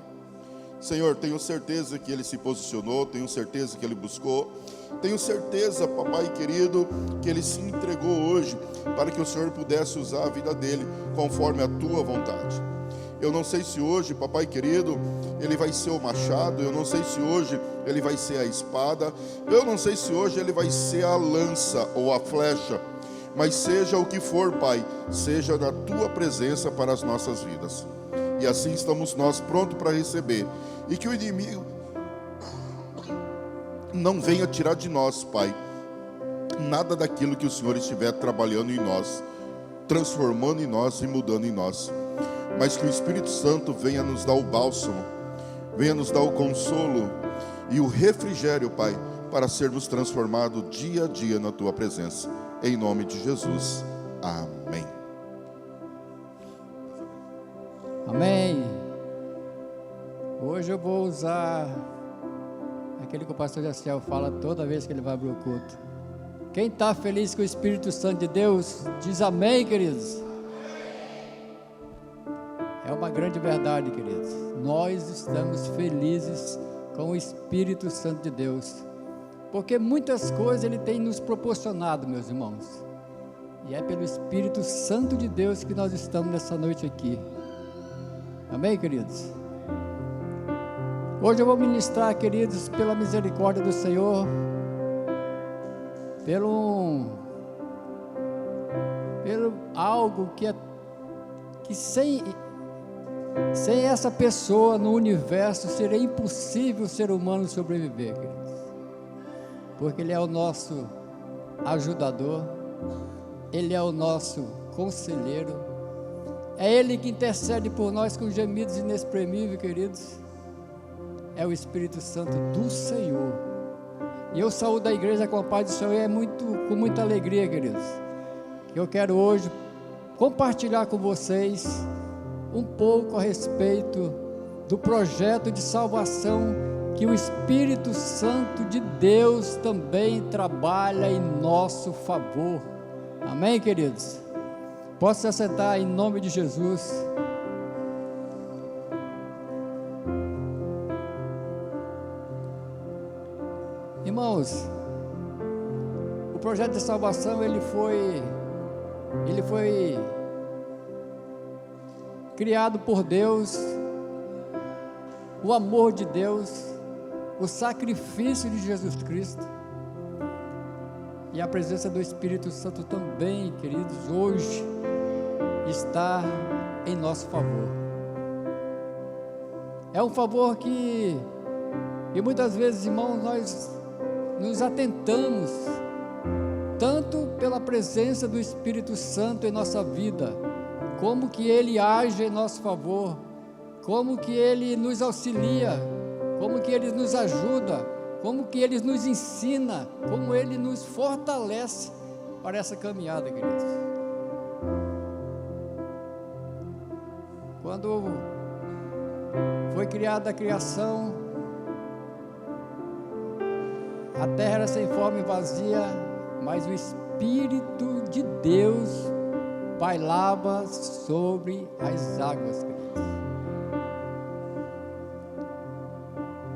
Senhor, tenho certeza que ele se posicionou, tenho certeza que ele buscou, tenho certeza, papai querido, que ele se entregou hoje para que o Senhor pudesse usar a vida dele conforme a tua vontade. Eu não sei se hoje, papai querido, ele vai ser o machado, eu não sei se hoje ele vai ser a espada, eu não sei se hoje ele vai ser a lança ou a flecha, mas seja o que for, Pai, seja na tua presença para as nossas vidas. E assim estamos nós prontos para receber. E que o inimigo não venha tirar de nós, Pai, nada daquilo que o Senhor estiver trabalhando em nós, transformando em nós e mudando em nós. Mas que o Espírito Santo venha nos dar o bálsamo, venha nos dar o consolo e o refrigério, Pai, para sermos transformados dia a dia na tua presença. Em nome de Jesus. Amém. Amém. Hoje eu vou usar aquele que o pastor Jaciel fala toda vez que ele vai abrir o culto. Quem está feliz com o Espírito Santo de Deus, diz amém, queridos. É uma grande verdade, queridos. Nós estamos felizes com o Espírito Santo de Deus, porque muitas coisas Ele tem nos proporcionado, meus irmãos. E é pelo Espírito Santo de Deus que nós estamos nessa noite aqui. Amém, queridos? Hoje eu vou ministrar, queridos, pela misericórdia do Senhor, pelo algo que sem essa pessoa no universo seria impossível o ser humano sobreviver, queridos. Porque Ele é o nosso ajudador, Ele é o nosso conselheiro, é Ele que intercede por nós com gemidos inexprimíveis, queridos. É o Espírito Santo do Senhor. E eu saúdo a igreja com a paz do Senhor, e com muita alegria, queridos, que eu quero hoje compartilhar com vocês um pouco a respeito do projeto de salvação que o Espírito Santo de Deus também trabalha em nosso favor. Amém, queridos? Posso se assentar em nome de Jesus. Irmãos, o projeto de salvação ele foi criado por Deus, o amor de Deus o sacrifício de Jesus Cristo e a presença do Espírito Santo também, queridos, hoje está em nosso favor. É um favor que muitas vezes, irmãos, nós nos atentamos tanto pela presença do Espírito Santo em nossa vida, como que Ele age em nosso favor, como que Ele nos auxilia, como que Ele nos ajuda, como que Ele nos ensina, como Ele nos fortalece para essa caminhada, queridos. Quando foi criada a criação, a terra era sem forma e vazia, mas o Espírito de Deus pairava sobre as águas, queridos.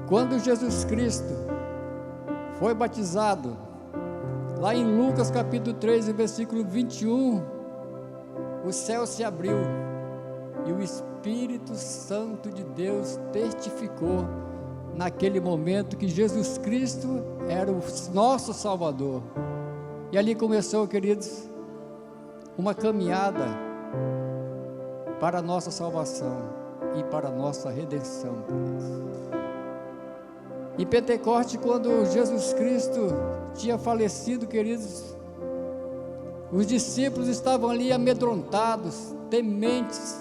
Quando Jesus Cristo foi batizado, lá em Lucas capítulo 3, versículo 21, o céu se abriu e o Espírito Santo de Deus testificou naquele momento que Jesus Cristo era o nosso Salvador. E ali começou, queridos, uma caminhada para a nossa salvação e para a nossa redenção, queridos. Em Pentecoste, quando Jesus Cristo tinha falecido, queridos, os discípulos estavam ali amedrontados, tementes,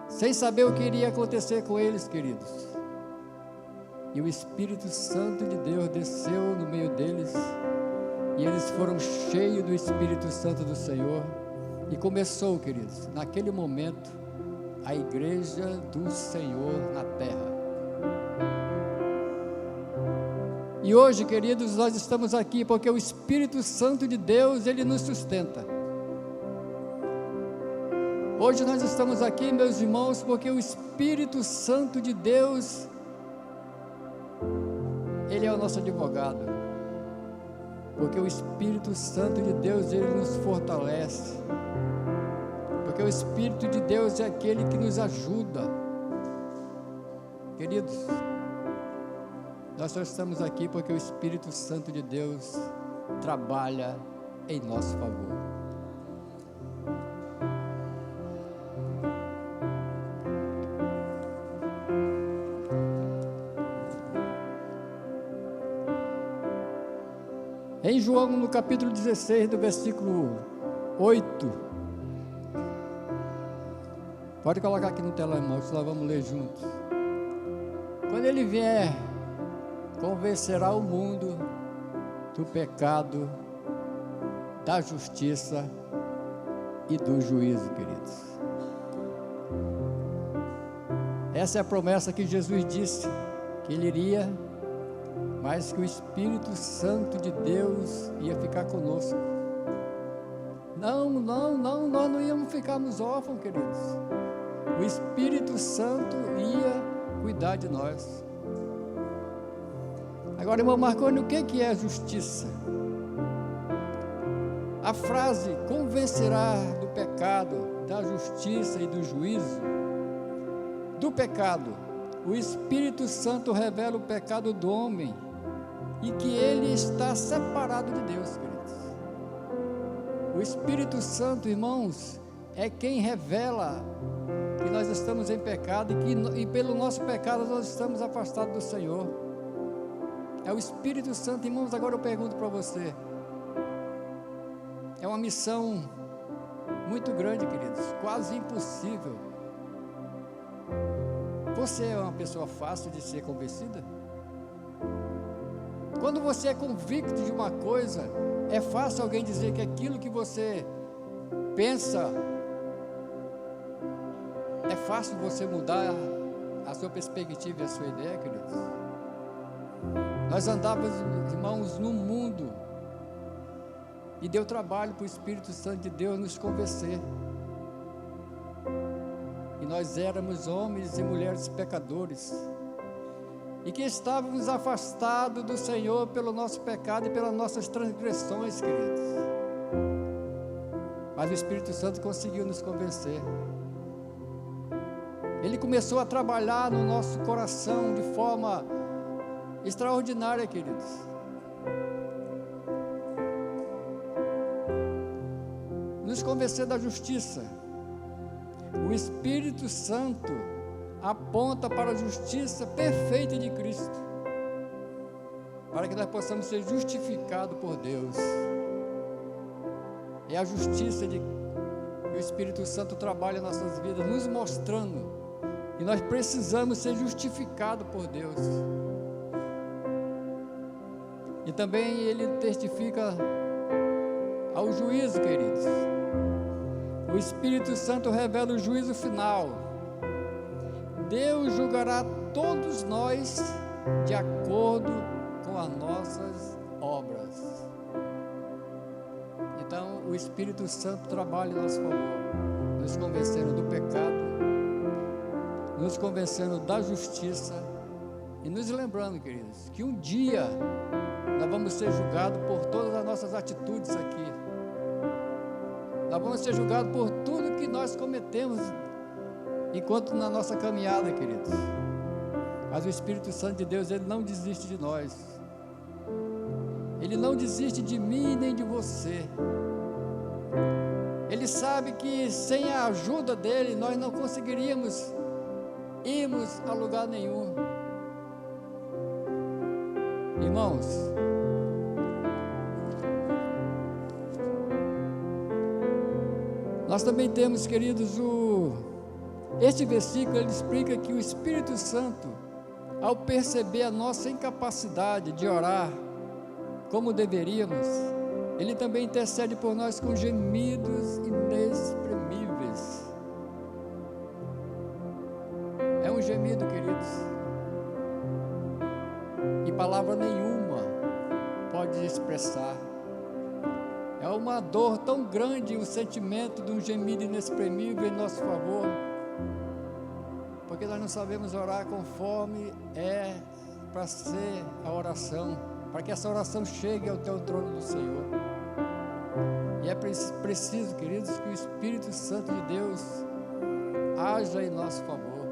sem saber o que iria acontecer com eles, queridos. E o Espírito Santo de Deus desceu no meio deles, e eles foram cheios do Espírito Santo do Senhor, e começou, queridos, naquele momento, a igreja do Senhor na terra. E hoje, queridos, nós estamos aqui porque o Espírito Santo de Deus, Ele nos sustenta. Hoje nós estamos aqui, meus irmãos, porque o Espírito Santo de Deus, Ele é o nosso advogado. Porque o Espírito Santo de Deus, Ele nos fortalece. Porque o Espírito de Deus é aquele que nos ajuda. Queridos, nós só estamos aqui porque o Espírito Santo de Deus trabalha em nosso favor. Em João, no capítulo 16, do versículo 8, pode colocar aqui no telão, irmãos, nós vamos ler juntos. Quando Ele vier, convencerá o mundo do pecado, da justiça e do juízo, queridos. Essa é a promessa que Jesus disse, que Ele iria, mas que o Espírito Santo de Deus ia ficar conosco. Não, nós não íamos ficarmos órfãos, queridos. O Espírito Santo ia cuidar de nós. Agora, irmão Marconi, o que é justiça? A frase convencerá do pecado, da justiça e do juízo. Do pecado, o Espírito Santo revela o pecado do homem e que ele está separado de Deus, queridos. O Espírito Santo, irmãos, é quem revela que nós estamos em pecado e pelo nosso pecado nós estamos afastados do Senhor. É o Espírito Santo, irmãos. Agora eu pergunto para você, é uma missão muito grande, queridos, quase impossível. Você é uma pessoa fácil de ser convencida? Quando você é convicto de uma coisa, é fácil alguém dizer que aquilo que você pensa, é fácil você mudar a sua perspectiva e a sua ideia, queridos? Nós andávamos, irmãos, no mundo, e deu trabalho para o Espírito Santo de Deus nos convencer. E nós éramos homens e mulheres pecadores, e que estávamos afastados do Senhor pelo nosso pecado e pelas nossas transgressões, queridos. Mas o Espírito Santo conseguiu nos convencer. Ele começou a trabalhar no nosso coração de forma extraordinária, queridos. Nos convencer da justiça. O Espírito Santo aponta para a justiça perfeita de Cristo, para que nós possamos ser justificados por Deus. É a justiça que o Espírito Santo trabalha em nossas vidas, nos mostrando que nós precisamos ser justificados por Deus. E também ele testifica ao juízo, queridos. O Espírito Santo revela o juízo final. Deus julgará todos nós de acordo com as nossas obras. Então, o Espírito Santo trabalha em nosso favor, nos convencendo do pecado, nos convencendo da justiça e nos lembrando, queridos, que um dia nós vamos ser julgados por todas as nossas atitudes aqui. Nós vamos ser julgados por tudo que nós cometemos enquanto na nossa caminhada, queridos. Mas o Espírito Santo de Deus, ele não desiste de nós. Ele não desiste de mim nem de você. Ele sabe que sem a ajuda dele nós não conseguiríamos irmos a lugar nenhum. Irmãos, nós também temos, queridos, este versículo ele explica que o Espírito Santo, ao perceber a nossa incapacidade de orar como deveríamos, ele também intercede por nós com gemidos inexprimíveis. É um gemido, queridos, e palavra nenhuma pode expressar. É uma dor tão grande o sentimento de um gemido inexprimível em nosso favor, porque nós não sabemos orar conforme é para ser a oração, para que essa oração chegue ao teu trono do Senhor. E é preciso, queridos, que o Espírito Santo de Deus haja em nosso favor,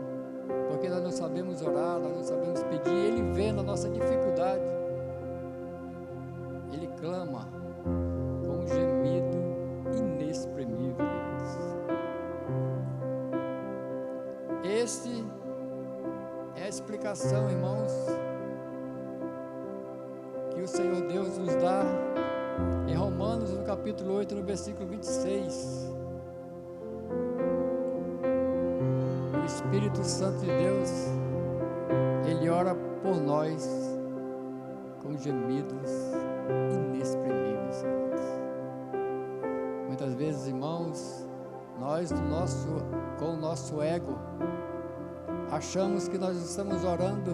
porque nós não sabemos orar, nós não sabemos pedir. Ele vê na nossa dificuldade, ele clama com um gemido inexprimível, queridos. Este é a explicação, irmãos, que o Senhor Deus nos dá em Romanos, no capítulo 8, no versículo 26. O Espírito Santo de Deus, ele ora por nós com gemidos inexprimíveis. Muitas vezes, irmãos, nós com o nosso ego achamos que nós estamos orando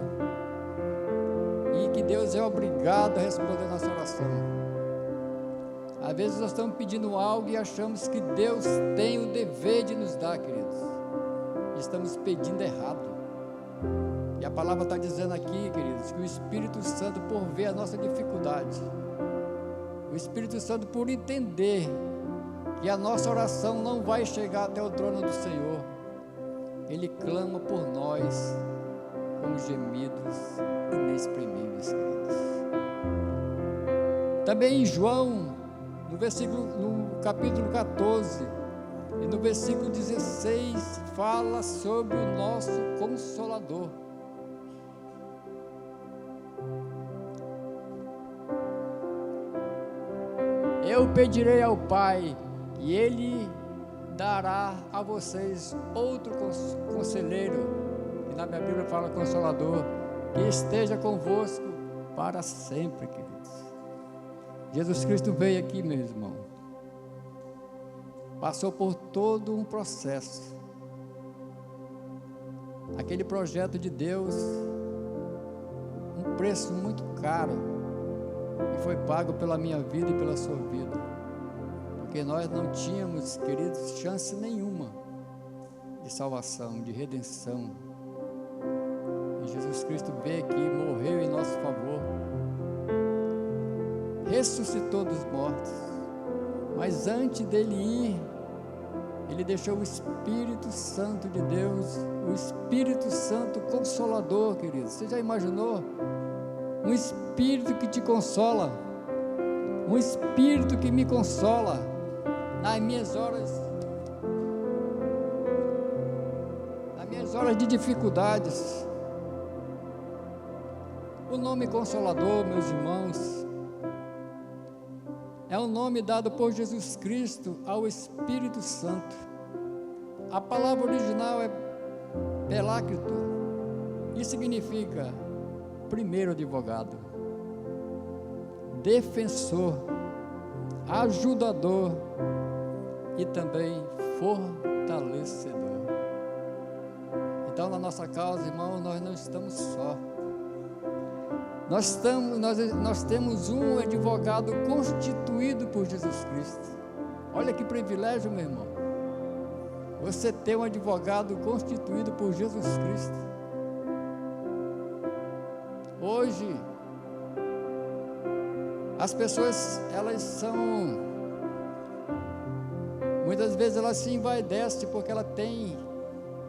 e que Deus é obrigado a responder a nossa oração. Às vezes nós estamos pedindo algo e achamos que Deus tem o dever de nos dar, queridos. Estamos pedindo errado. E a palavra está dizendo aqui, queridos, que o Espírito Santo, por ver a nossa dificuldade, o Espírito Santo, por entender que a nossa oração não vai chegar até o trono do Senhor, ele clama por nós com gemidos inexprimíveis, queridos. Também em João, no capítulo 14 e no versículo 16, fala sobre o nosso Consolador. Eu pedirei ao Pai e Ele dará a vocês outro conselheiro, que na minha Bíblia fala Consolador, que esteja convosco para sempre, queridos. Jesus Cristo veio aqui, meu irmão, passou por todo um processo, aquele projeto de Deus, um preço muito caro, e foi pago pela minha vida e pela sua vida, porque nós não tínhamos, queridos, chance nenhuma de salvação, de redenção. E Jesus Cristo veio aqui, morreu em nosso favor, ressuscitou dos mortos, mas antes dele ir, ele deixou o Espírito Santo de Deus, o Espírito Santo Consolador, queridos. Você já imaginou um espírito que te consola, um espírito que me consola nas minhas horas de dificuldades. O nome Consolador, meus irmãos, é um nome dado por Jesus Cristo ao Espírito Santo. A palavra original é Paráclito e significa primeiro advogado, defensor, ajudador e também fortalecedor. Então, na nossa causa, irmão, nós não estamos só. Nós temos um advogado constituído por Jesus Cristo. Olha que privilégio, meu irmão. Você ter um advogado constituído por Jesus Cristo. Hoje, as pessoas, elas são, muitas vezes elas se envaidecem porque ela tem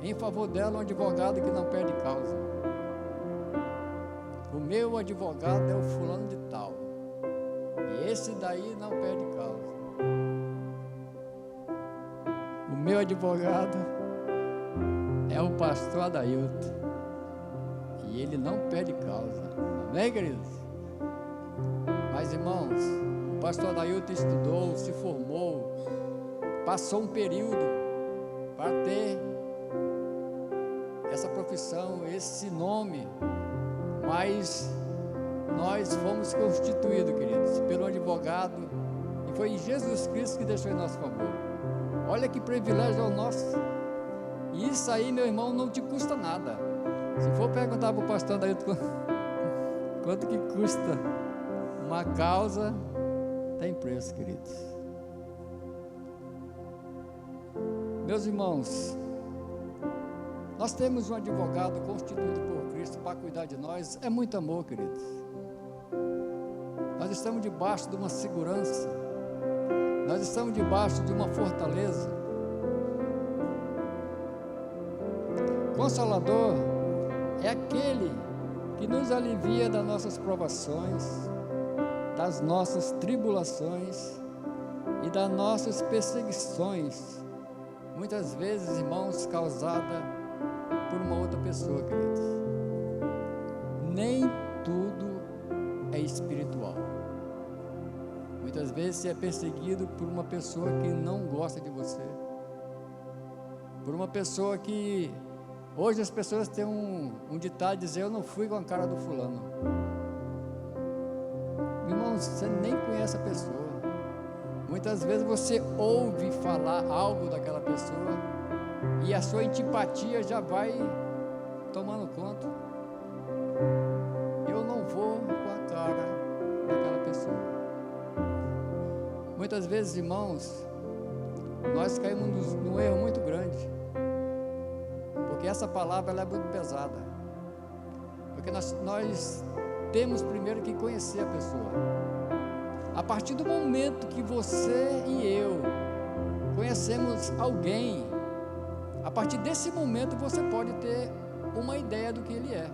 em favor dela um advogado que não perde causa. O meu advogado é o fulano de tal, e esse daí não perde causa. O meu advogado é o pastor Adailton, e ele não perde causa. Amém, queridos? Mas, irmãos, o pastor Adailton estudou, se formou, passou um período para ter essa profissão, esse nome, mas nós fomos constituídos, queridos, pelo advogado, e foi Jesus Cristo que deixou em nosso favor. Olha que privilégio é o nosso. E isso aí, meu irmão, não te custa nada. Se for perguntar para o pastor daí quanto que custa uma causa, tem preço, queridos. Meus irmãos, nós temos um advogado constituído por Cristo para cuidar de nós. É muito amor, queridos. Nós estamos debaixo de uma segurança. Nós estamos debaixo de uma fortaleza. Consolador é aquele que nos alivia das nossas provações, das nossas tribulações e das nossas perseguições, muitas vezes, irmãos, causada por uma outra pessoa, queridos. Nem tudo é espiritual. Muitas vezes você é perseguido por uma pessoa que não gosta de você, por uma pessoa que, hoje as pessoas têm um ditado de dizer: eu não fui com a cara do fulano. Irmãos, você nem conhece a pessoa. Muitas vezes você ouve falar algo daquela pessoa e a sua antipatia já vai tomando conta. Eu não vou com a cara daquela pessoa. Muitas vezes, irmãos, nós caímos num erro muito grande, porque essa palavra ela é muito pesada, porque nós temos primeiro que conhecer a pessoa. A partir do momento que você e eu conhecemos alguém, a partir desse momento você pode ter uma ideia do que ele é,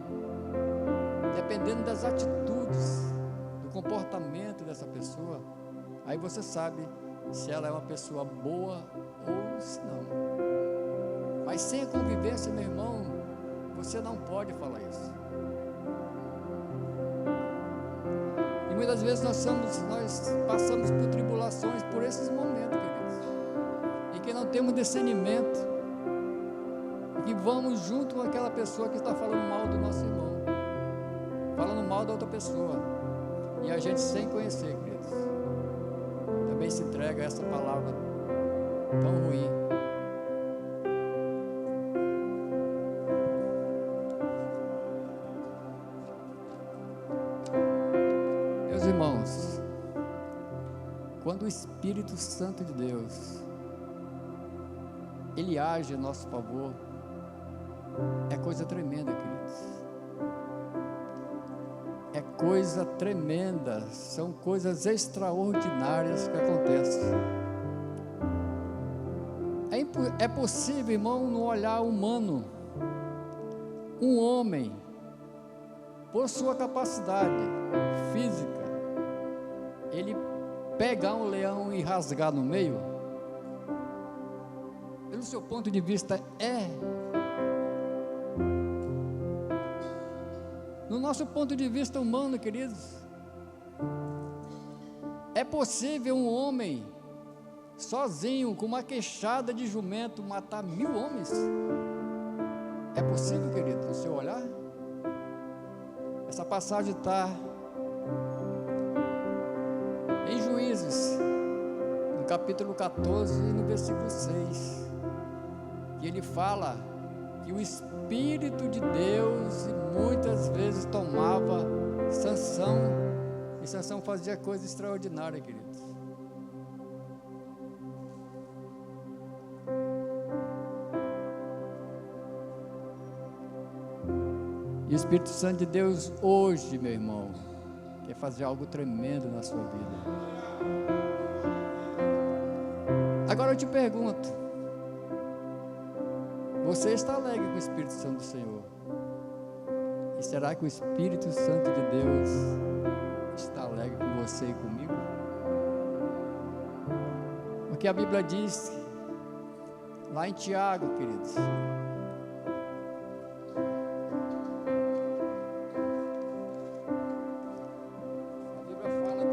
dependendo das atitudes, do comportamento dessa pessoa. Aí você sabe se ela é uma pessoa boa ou se não. Mas sem a convivência, meu irmão, você não pode falar isso. E muitas vezes nós passamos por tribulações, por esses momentos, queridos, em que não temos discernimento, e que vamos junto com aquela pessoa que está falando mal do nosso irmão, falando mal da outra pessoa, e a gente sem conhecer, queridos, também se entrega a essa palavra tão ruim. Meus irmãos, quando o Espírito Santo de Deus ele age a nosso favor, é coisa tremenda, queridos. É coisa tremenda, são coisas extraordinárias que acontecem. É possível, irmão, no olhar humano, um homem por sua capacidade física, ele pegar um leão e rasgar no meio, pelo seu ponto de vista, no nosso ponto de vista humano, queridos, é possível um homem sozinho, com uma queixada de jumento, matar 1000 homens? É possível, querido, no seu olhar? Essa passagem está em Juízes, no capítulo 14, no versículo 6, que ele fala que o Espírito de Deus muitas vezes tomava Sansão, e Sansão fazia coisa extraordinária, queridos. E o Espírito Santo de Deus hoje, meu irmão, quer fazer algo tremendo na sua vida. Agora eu te pergunto, você está alegre com o Espírito Santo do Senhor? E será que o Espírito Santo de Deus está alegre com você e comigo? Porque a Bíblia diz, lá em Tiago, queridos,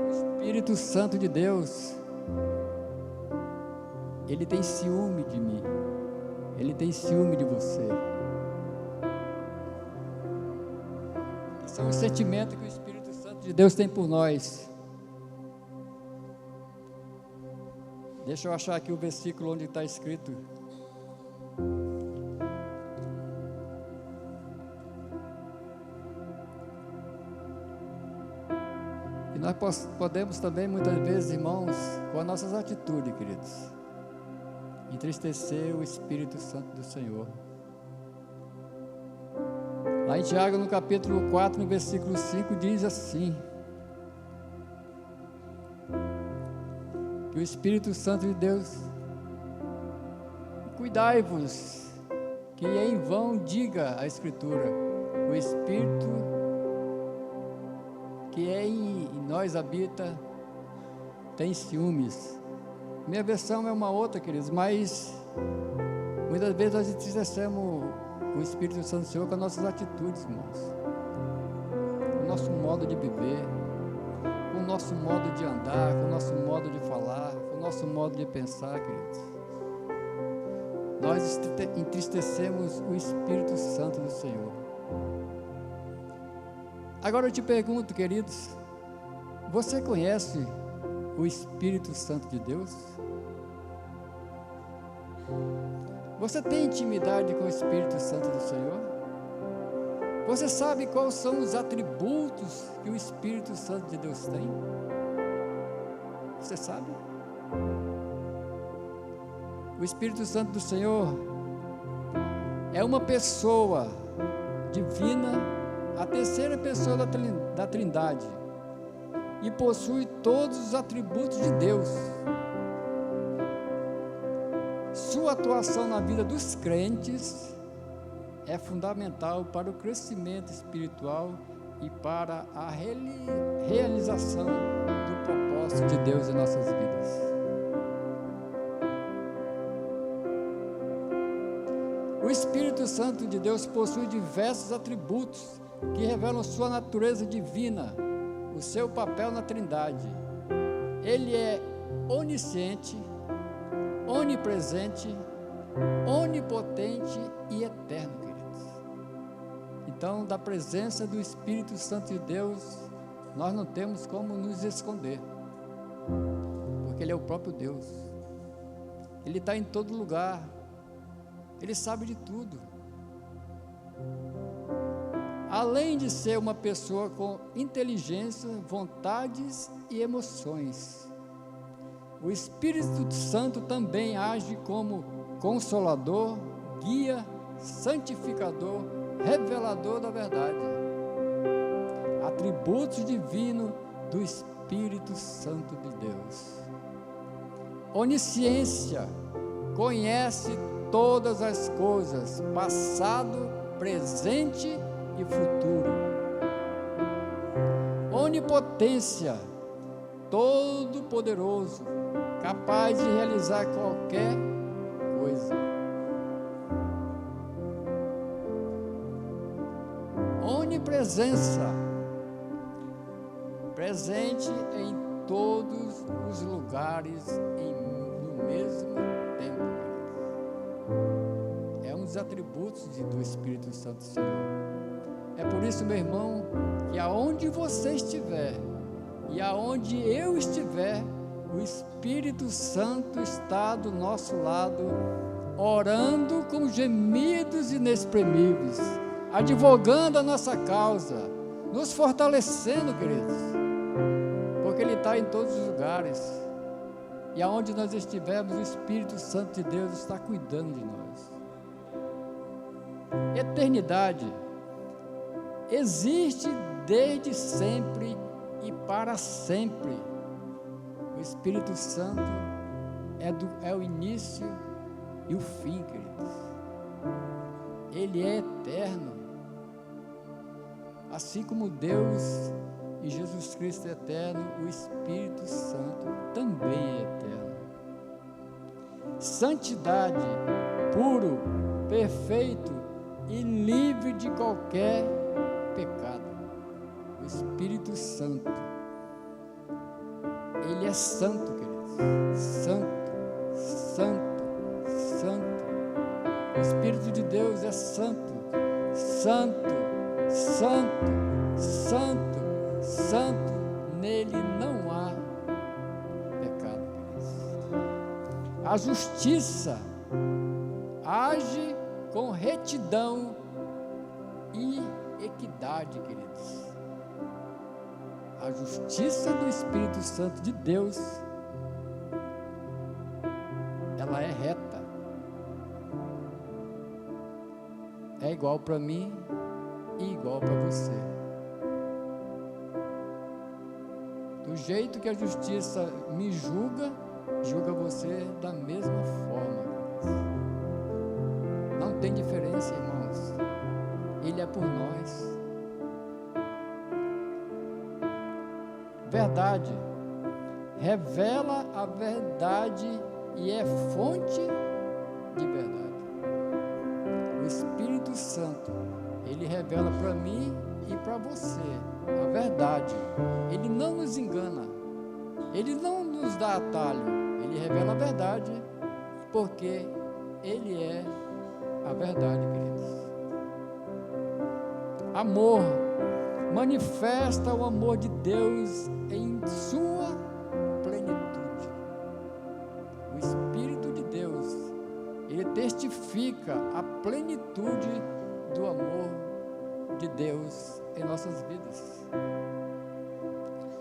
o Espírito Santo de Deus, ele tem ciúme de mim, ele tem ciúme de você. São os sentimentos que o Espírito Santo de Deus tem por nós. Deixa eu achar aqui o versículo onde está escrito. E nós podemos também, muitas vezes, irmãos, com as nossas atitudes, queridos, entristecer o Espírito Santo do Senhor. Lá em Tiago, no capítulo 4, no versículo 5, diz assim: que o Espírito Santo de Deus, cuidai-vos, que em vão diga a Escritura, o Espírito que em nós habita tem ciúmes. Minha versão é uma outra, queridos, mas muitas vezes nós entristecemos o Espírito Santo do Senhor com as nossas atitudes, irmãos, com o nosso modo de viver, com o nosso modo de andar, com o nosso modo de falar, com o nosso modo de pensar, queridos. Nós entristecemos o Espírito Santo do Senhor. Agora eu te pergunto, queridos, você conhece o Espírito Santo de Deus? Você tem intimidade com o Espírito Santo do Senhor? Você sabe quais são os atributos que o Espírito Santo de Deus tem? Você sabe? O Espírito Santo do Senhor é uma pessoa divina, a terceira pessoa da Trindade, e possui todos os atributos de Deus. Sua atuação na vida dos crentes é fundamental para o crescimento espiritual e para a realização do propósito de Deus em nossas vidas. O Espírito Santo de Deus possui diversos atributos que revelam sua natureza divina, o seu papel na Trindade. Ele é onisciente, onipresente, onipotente e eterno, queridos. Então, da presença do Espírito Santo de Deus, nós não temos como nos esconder, porque Ele é o próprio Deus. Ele está em todo lugar, Ele sabe de tudo. Além de ser uma pessoa com inteligência, vontades e emoções, o Espírito Santo também age como consolador, guia, santificador, revelador da verdade. Atributos divinos do Espírito Santo de Deus. Onisciência, conhece todas as coisas, passado, presente e futuro. onipotência, todo-poderoso, capaz de realizar qualquer coisa. Onipresença, presente em todos os lugares no mesmo tempo. É um dos atributos do Espírito Santo do Senhor. É por isso, meu irmão, que aonde você estiver e aonde eu estiver, o Espírito Santo está do nosso lado, orando com gemidos inexprimíveis, advogando a nossa causa, nos fortalecendo, queridos, porque Ele está em todos os lugares, e aonde nós estivermos, o Espírito Santo de Deus está cuidando de nós. Eternidade existe desde sempre e para sempre. O Espírito Santo é o início e o fim, queridos. Ele é eterno. Assim como Deus e Jesus Cristo é eterno, o Espírito Santo também é eterno. Santidade, puro, perfeito e livre de qualquer pecado. O Espírito Santo, Ele é santo, queridos. Santo, santo, santo. O Espírito de Deus é santo, santo, santo, santo, santo. Nele não há pecado, queridos. A justiça age com retidão e equidade, queridos. A justiça do Espírito Santo de Deus, ela é reta. É igual para mim e igual para você. Do jeito que a justiça me julga, julga você da mesma forma. Não tem diferença, irmãos. Ele é por nós. Verdade. Revela a verdade e é fonte de verdade. O Espírito Santo, Ele revela para mim e para você a verdade. Ele não nos engana. Ele não nos dá atalho. Ele revela a verdade porque Ele é a verdade, queridos. Amor. Manifesta o amor de Deus em sua plenitude. O Espírito de Deus, Ele testifica a plenitude do amor de Deus em nossas vidas.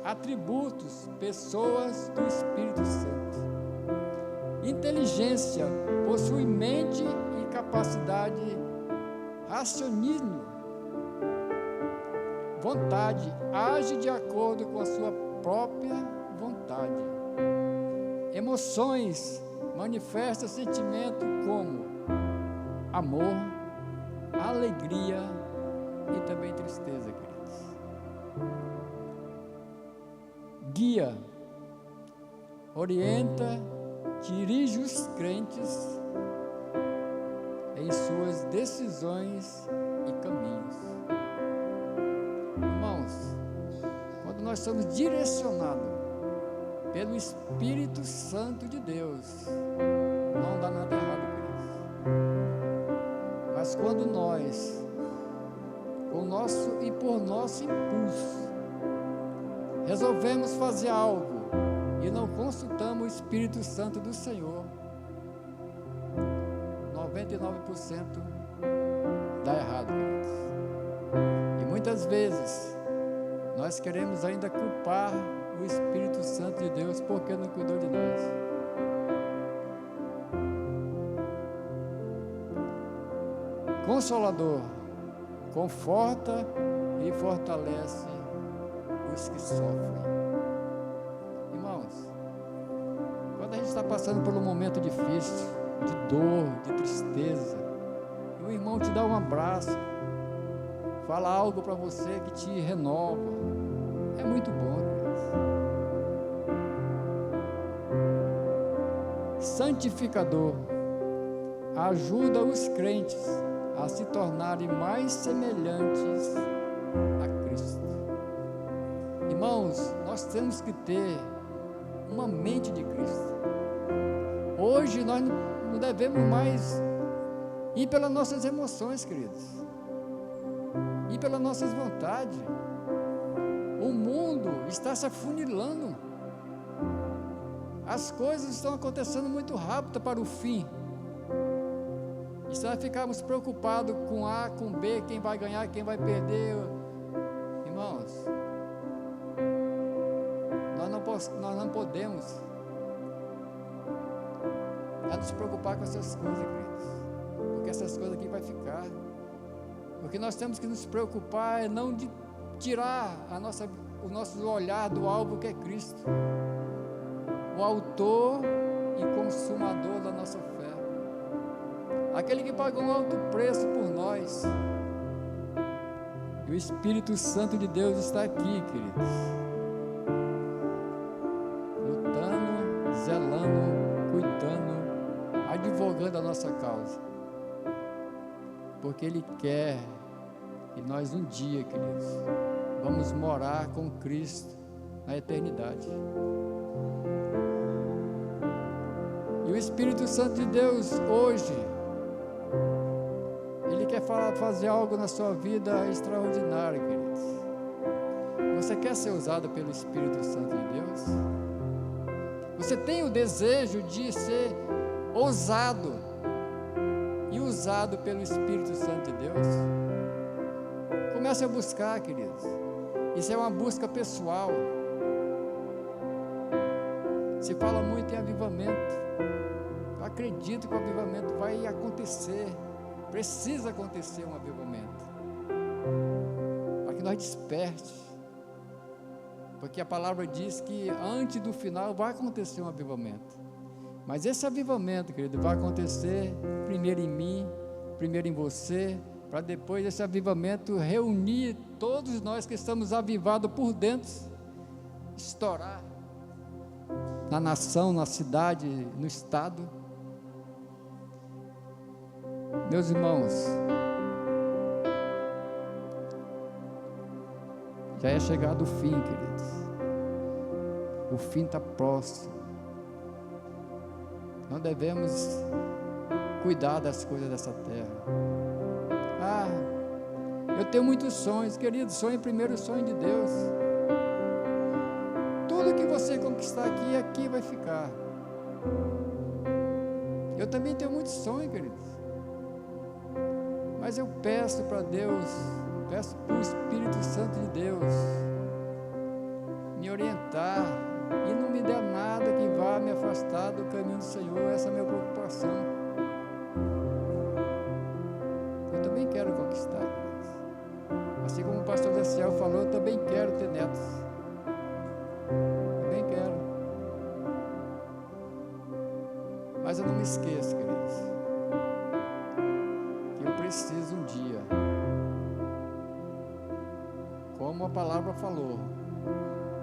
Atributos, pessoas do Espírito Santo. Inteligência, possui mente e capacidade, raciocínio. Vontade, age de acordo com a sua própria vontade. Emoções, manifesta sentimento como amor, alegria e também tristeza, queridos. Guia, orienta, dirige os crentes em suas decisões e caminhos. Irmãos, quando nós somos direcionados pelo Espírito Santo de Deus, não dá nada errado, queridos. Mas quando nós, por nosso impulso, resolvemos fazer algo e não consultamos o Espírito Santo do Senhor, 99% dá errado, queridos. E muitas vezes nós queremos ainda culpar o Espírito Santo de Deus porque não cuidou de nós. Consolador, conforta e fortalece os que sofrem. Irmãos, quando a gente está passando por um momento difícil, de dor, de tristeza, e o irmão te dá um abraço, fala algo para você que te renova, É muito bom, queridos. Santificador. Ajuda os crentes a se tornarem mais semelhantes a Cristo. Irmãos, nós temos que ter uma mente de Cristo. Hoje nós não devemos mais ir pelas nossas emoções, queridos, ir pelas nossas vontades. O mundo está se afunilando, as coisas estão acontecendo muito rápido para o fim. E se nós ficarmos preocupados com A, com B, quem vai ganhar, quem vai perder, irmãos, nós não podemos nos preocupar com essas coisas, queridos, porque essas coisas aqui vai ficar. Porque nós temos que nos preocupar é não de tirar o nosso olhar do alvo que é Cristo, o autor e consumador da nossa fé, aquele que pagou um alto preço por nós. E o Espírito Santo de Deus está aqui, queridos, lutando, zelando, cuidando, advogando a nossa causa, porque Ele quer que nós um dia, queridos, vamos morar com Cristo na eternidade. E o Espírito Santo de Deus hoje, Ele quer fazer algo na sua vida extraordinário, queridos. Você quer ser usado pelo Espírito Santo de Deus? Você tem o desejo de ser ousado e usado pelo Espírito Santo de Deus? Comece a buscar, queridos. Isso é uma busca pessoal. Se fala muito em avivamento. Eu acredito que o avivamento vai acontecer. Precisa acontecer um avivamento, para que nós desperte, porque a palavra diz que antes do final vai acontecer um avivamento. Mas esse avivamento, querido, vai acontecer primeiro em mim, primeiro em você, para depois esse avivamento reunir todos nós que estamos avivados por dentro, estourar na nação, na cidade, no estado. Meus irmãos, já é chegado o fim, queridos. O fim está próximo. Não devemos cuidar das coisas dessa terra. Eu tenho muitos sonhos, queridos. Sonho primeiro, o sonho de Deus. Tudo que você conquistar aqui vai ficar. Eu também tenho muitos sonhos, queridos. Mas eu peço para Deus, peço para o Espírito Santo de Deus me orientar e não me der nada que vá me afastar do caminho do Senhor. Essa é a minha preocupação. Eu também quero conquistar, queridos. Assim como o pastor Daciel falou, eu também quero ter netos. Também quero. Mas eu não me esqueço, queridos, que eu preciso um dia, como a palavra falou,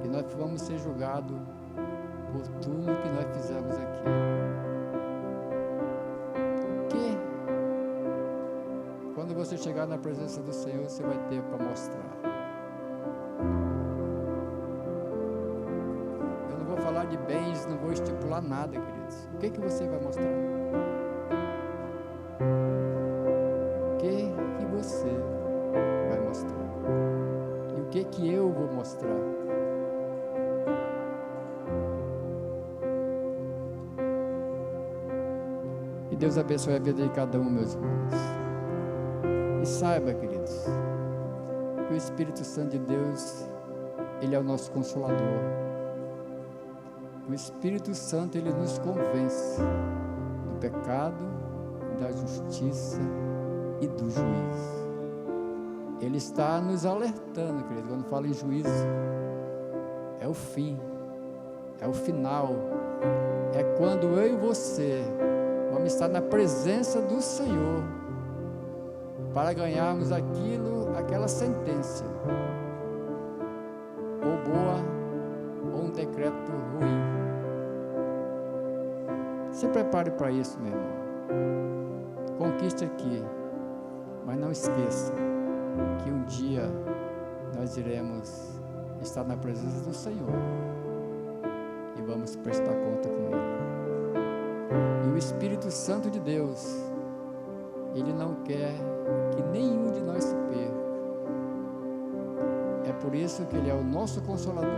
que nós vamos ser julgados por tudo que nós fizemos aqui. Que quando você chegar na presença do Senhor, você vai ter para mostrar. Eu não vou falar de bens, não vou estipular nada, queridos. O que você vai mostrar? O que você vai mostrar? E o que eu vou mostrar? E Deus abençoe a vida de cada um, meus irmãos. E saiba, queridos, que o Espírito Santo de Deus, Ele é o nosso Consolador. O Espírito Santo, Ele nos convence do pecado, da justiça e do juízo. Ele está nos alertando, querido, quando fala em juízo, é o fim, é o final, é quando eu e você vamos estar na presença do Senhor para ganharmos aquela sentença. ou boa ou um decreto ruim. Se prepare para isso, meu irmão. Conquiste aqui, mas não esqueça que um dia nós iremos estar na presença do Senhor e vamos prestar conta com Ele. E o Espírito Santo de Deus, Ele não quer que nenhum de nós se perca. É por isso que Ele é o nosso Consolador,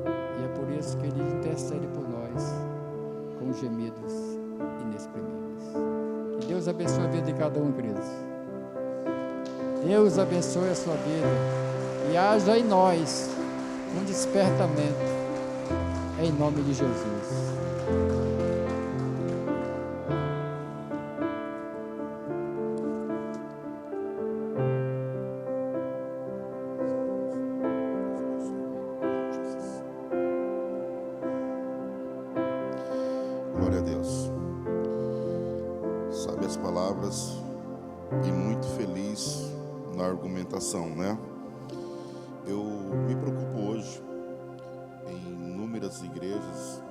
e é por isso que Ele intercede por nós com gemidos inexprimíveis. Que Deus abençoe a vida de cada um, queridos. Deus abençoe a sua vida e haja em nós um despertamento, em nome de Jesus. Glória a Deus. Sabe as palavras e muito feliz na argumentação, né? Eu me preocupo hoje em inúmeras igrejas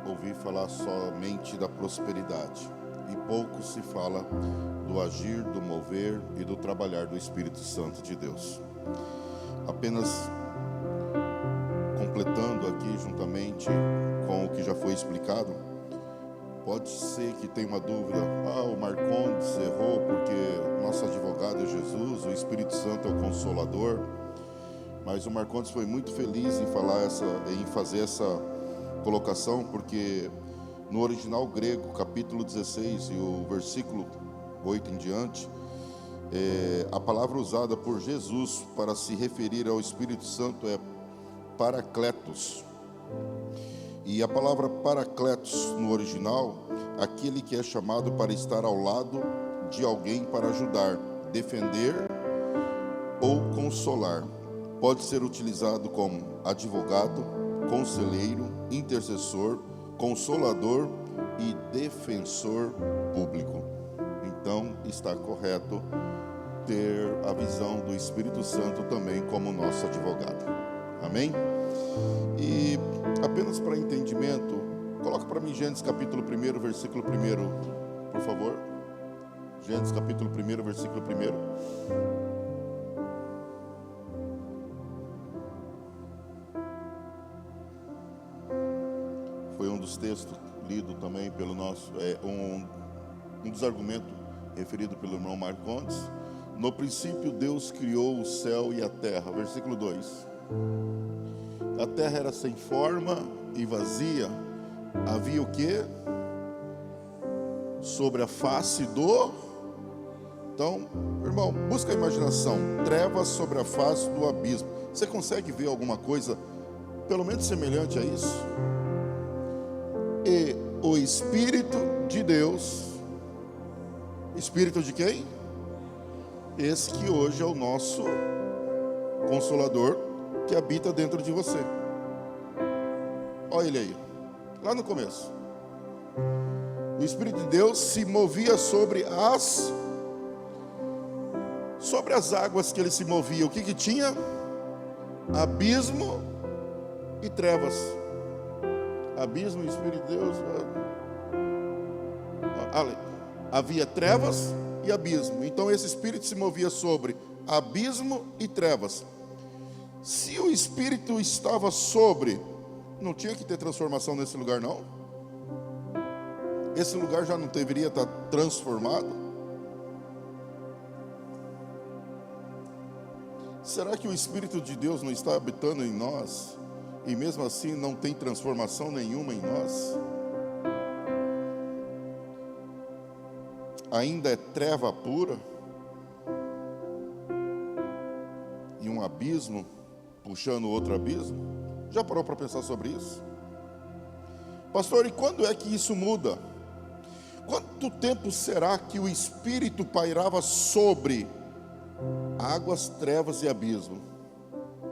ouvir falar somente da prosperidade e pouco se fala do agir, do mover e do trabalhar do Espírito Santo de Deus. Apenas completando aqui juntamente com o que já foi explicado, pode ser que tenha uma dúvida: o Marcondes errou porque nosso advogado é Jesus, o Espírito Santo é o Consolador. Mas o Marcondes foi muito feliz em fazer essa colocação, porque no original grego, capítulo 16 e o versículo 8 em diante, a palavra usada por Jesus para se referir ao Espírito Santo é Paracletos. E a palavra Paracletos no original, aquele que é chamado para estar ao lado de alguém para ajudar, defender ou consolar. Pode ser utilizado como advogado, conselheiro, intercessor, consolador e defensor público. Então está correto ter a visão do Espírito Santo também como nosso advogado. Amém? E apenas para entendimento, coloca para mim Gênesis capítulo 1, versículo 1, por favor. Gênesis capítulo 1, versículo 1. Foi um dos textos lido também pelo nosso, um dos argumentos referido pelo irmão Marcondes. No princípio Deus criou o céu e a terra, versículo 2. A terra era sem forma e vazia. Havia o quê? Sobre a face do... Então, irmão, busca a imaginação. Trevas sobre a face do abismo. Você consegue ver alguma coisa pelo menos semelhante a isso? E o Espírito de Deus, Espírito de quem? Esse que hoje é o nosso Consolador, que habita dentro de você. Olha ele aí, lá no começo. O Espírito de Deus se movia sobre as águas que ele se movia. O que tinha? Abismo e trevas. Abismo e Espírito de Deus. Havia trevas e abismo. Então esse Espírito se movia sobre abismo e trevas. Se o Espírito estava sobre, não tinha que ter transformação nesse lugar, não? Esse lugar já não deveria estar transformado? Será que o Espírito de Deus não está habitando em nós e mesmo assim não tem transformação nenhuma em nós? Ainda é treva pura e um abismo puxando outro abismo? Já parou para pensar sobre isso? Pastor, e quando é que isso muda? Quanto tempo será que o Espírito pairava sobre águas, trevas e abismo?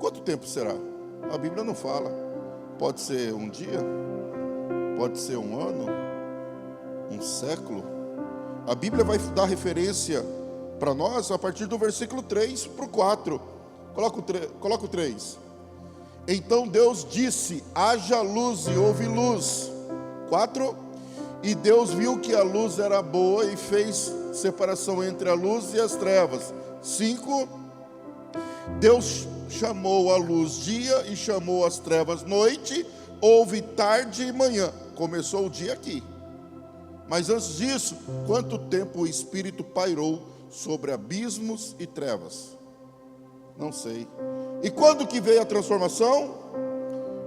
Quanto tempo será? A Bíblia não fala. Pode ser um dia, pode ser um ano, um século. A Bíblia vai dar referência para nós a partir do versículo 3 para o 4. Coloca o 3. Então Deus disse: haja luz, e houve luz. 4. E Deus viu que a luz era boa e fez separação entre a luz e as trevas. 5. Deus chamou a luz dia e chamou as trevas noite. Houve tarde e manhã. Começou o dia aqui. Mas antes disso, quanto tempo o Espírito pairou sobre abismos e trevas? Não sei. E quando que veio a transformação?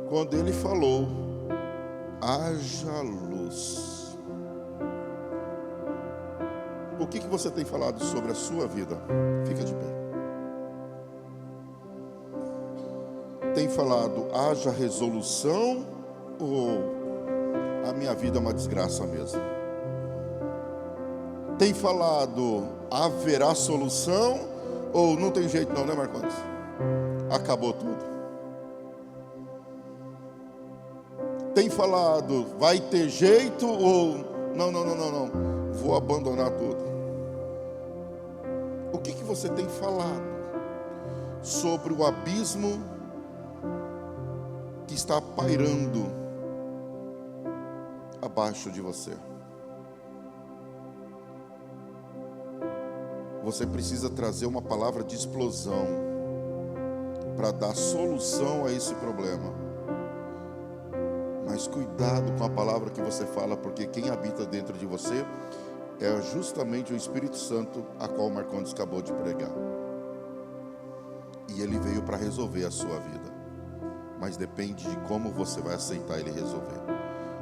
Quando Ele falou: haja luz. O que você tem falado sobre a sua vida? Fica de pé. Tem falado: haja resolução, ou a minha vida é uma desgraça mesmo? Tem falado: haverá solução, ou não tem jeito não, né, Marcondes? Acabou tudo. Tem falado: vai ter jeito, ou não, vou abandonar tudo? O que você tem falado sobre o abismo que está pairando abaixo de você? Você precisa trazer uma palavra de explosão para dar solução a esse problema. Mas cuidado com a palavra que você fala, porque quem habita dentro de você é justamente o Espírito Santo, a qual o Marcondes acabou de pregar. E ele veio para resolver a sua vida. Mas depende de como você vai aceitar ele resolver.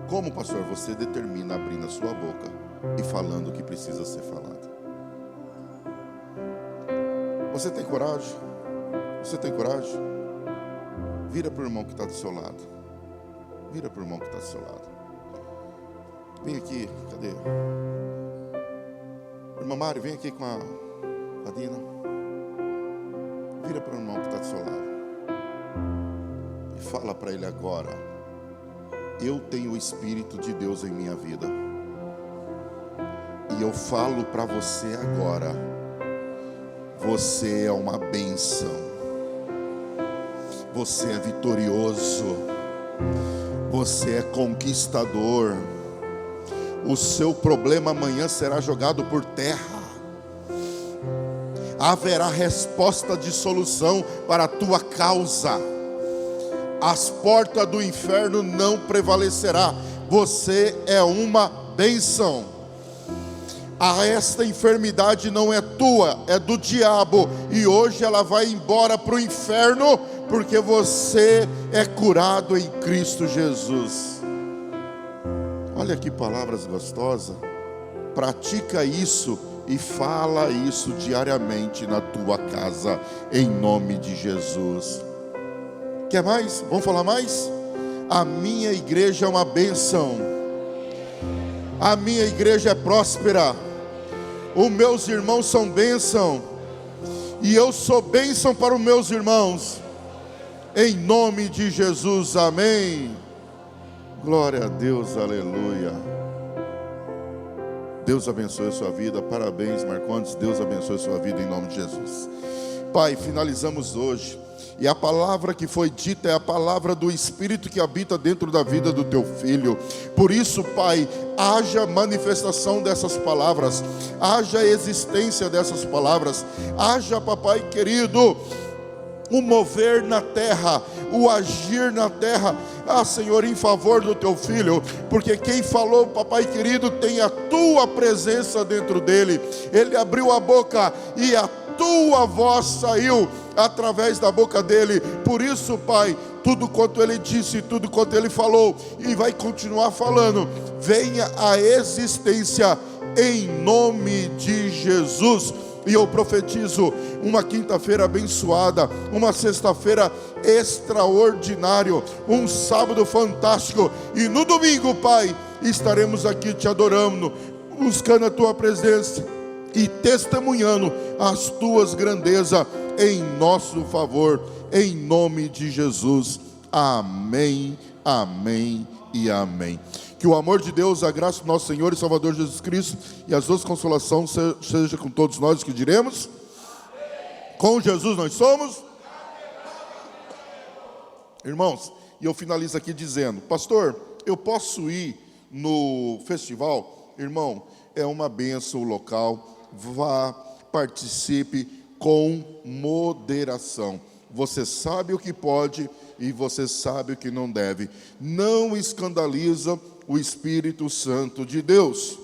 Como, pastor, você determina abrindo a sua boca e falando o que precisa ser falado. Você tem coragem? Você tem coragem? Vira para o irmão que está do seu lado. Vira para o irmão que está do seu lado. Vem aqui, cadê? Irmã Mari, vem aqui com a Dina. Vira para o irmão que está do seu lado. E fala para ele agora: eu tenho o Espírito de Deus em minha vida. E eu falo para você agora: você é uma bênção. Você é vitorioso. Você é conquistador. O seu problema amanhã será jogado por terra. Haverá resposta de solução para a tua causa. As portas do inferno não prevalecerá. Você é uma bênção. Esta enfermidade não é tua, é do diabo. E hoje ela vai embora para o inferno, porque você é curado em Cristo Jesus. Olha que palavras gostosas. Pratica isso e fala isso diariamente na tua casa, em nome de Jesus. Quer mais? Vamos falar mais? A minha igreja é uma bênção. A minha igreja é próspera. Os meus irmãos são bênção. E eu sou bênção para os meus irmãos. Em nome de Jesus, amém. Glória a Deus, aleluia. Deus abençoe a sua vida. Parabéns, Marcondes. Deus abençoe a sua vida em nome de Jesus. Pai, finalizamos hoje. E a palavra que foi dita é a palavra do Espírito que habita dentro da vida do teu filho. Por isso, Pai, haja manifestação dessas palavras, haja existência dessas palavras, haja, papai querido, o mover na terra, o agir na terra. Senhor, em favor do teu filho, porque quem falou, papai querido, tem a tua presença dentro dele. Ele abriu a boca e a tua voz saiu através da boca dele. Por isso, Pai, tudo quanto ele disse, tudo quanto ele falou e vai continuar falando, venha à existência em nome de Jesus. E eu profetizo uma quinta-feira abençoada, uma sexta-feira extraordinário, um sábado fantástico, e no domingo, Pai, estaremos aqui te adorando, buscando a tua presença e testemunhando as tuas grandezas em nosso favor, em nome de Jesus. Amém, amém e amém. Que o amor de Deus, a graça do nosso Senhor e Salvador Jesus Cristo e as duas consolações seja com todos nós que diremos: com Jesus nós somos. Irmãos, e eu finalizo aqui dizendo: pastor, eu posso ir no festival? Irmão, é uma bênção o local. Vá, participe com moderação. Você sabe o que pode e você sabe o que não deve. Não escandaliza o Espírito Santo de Deus.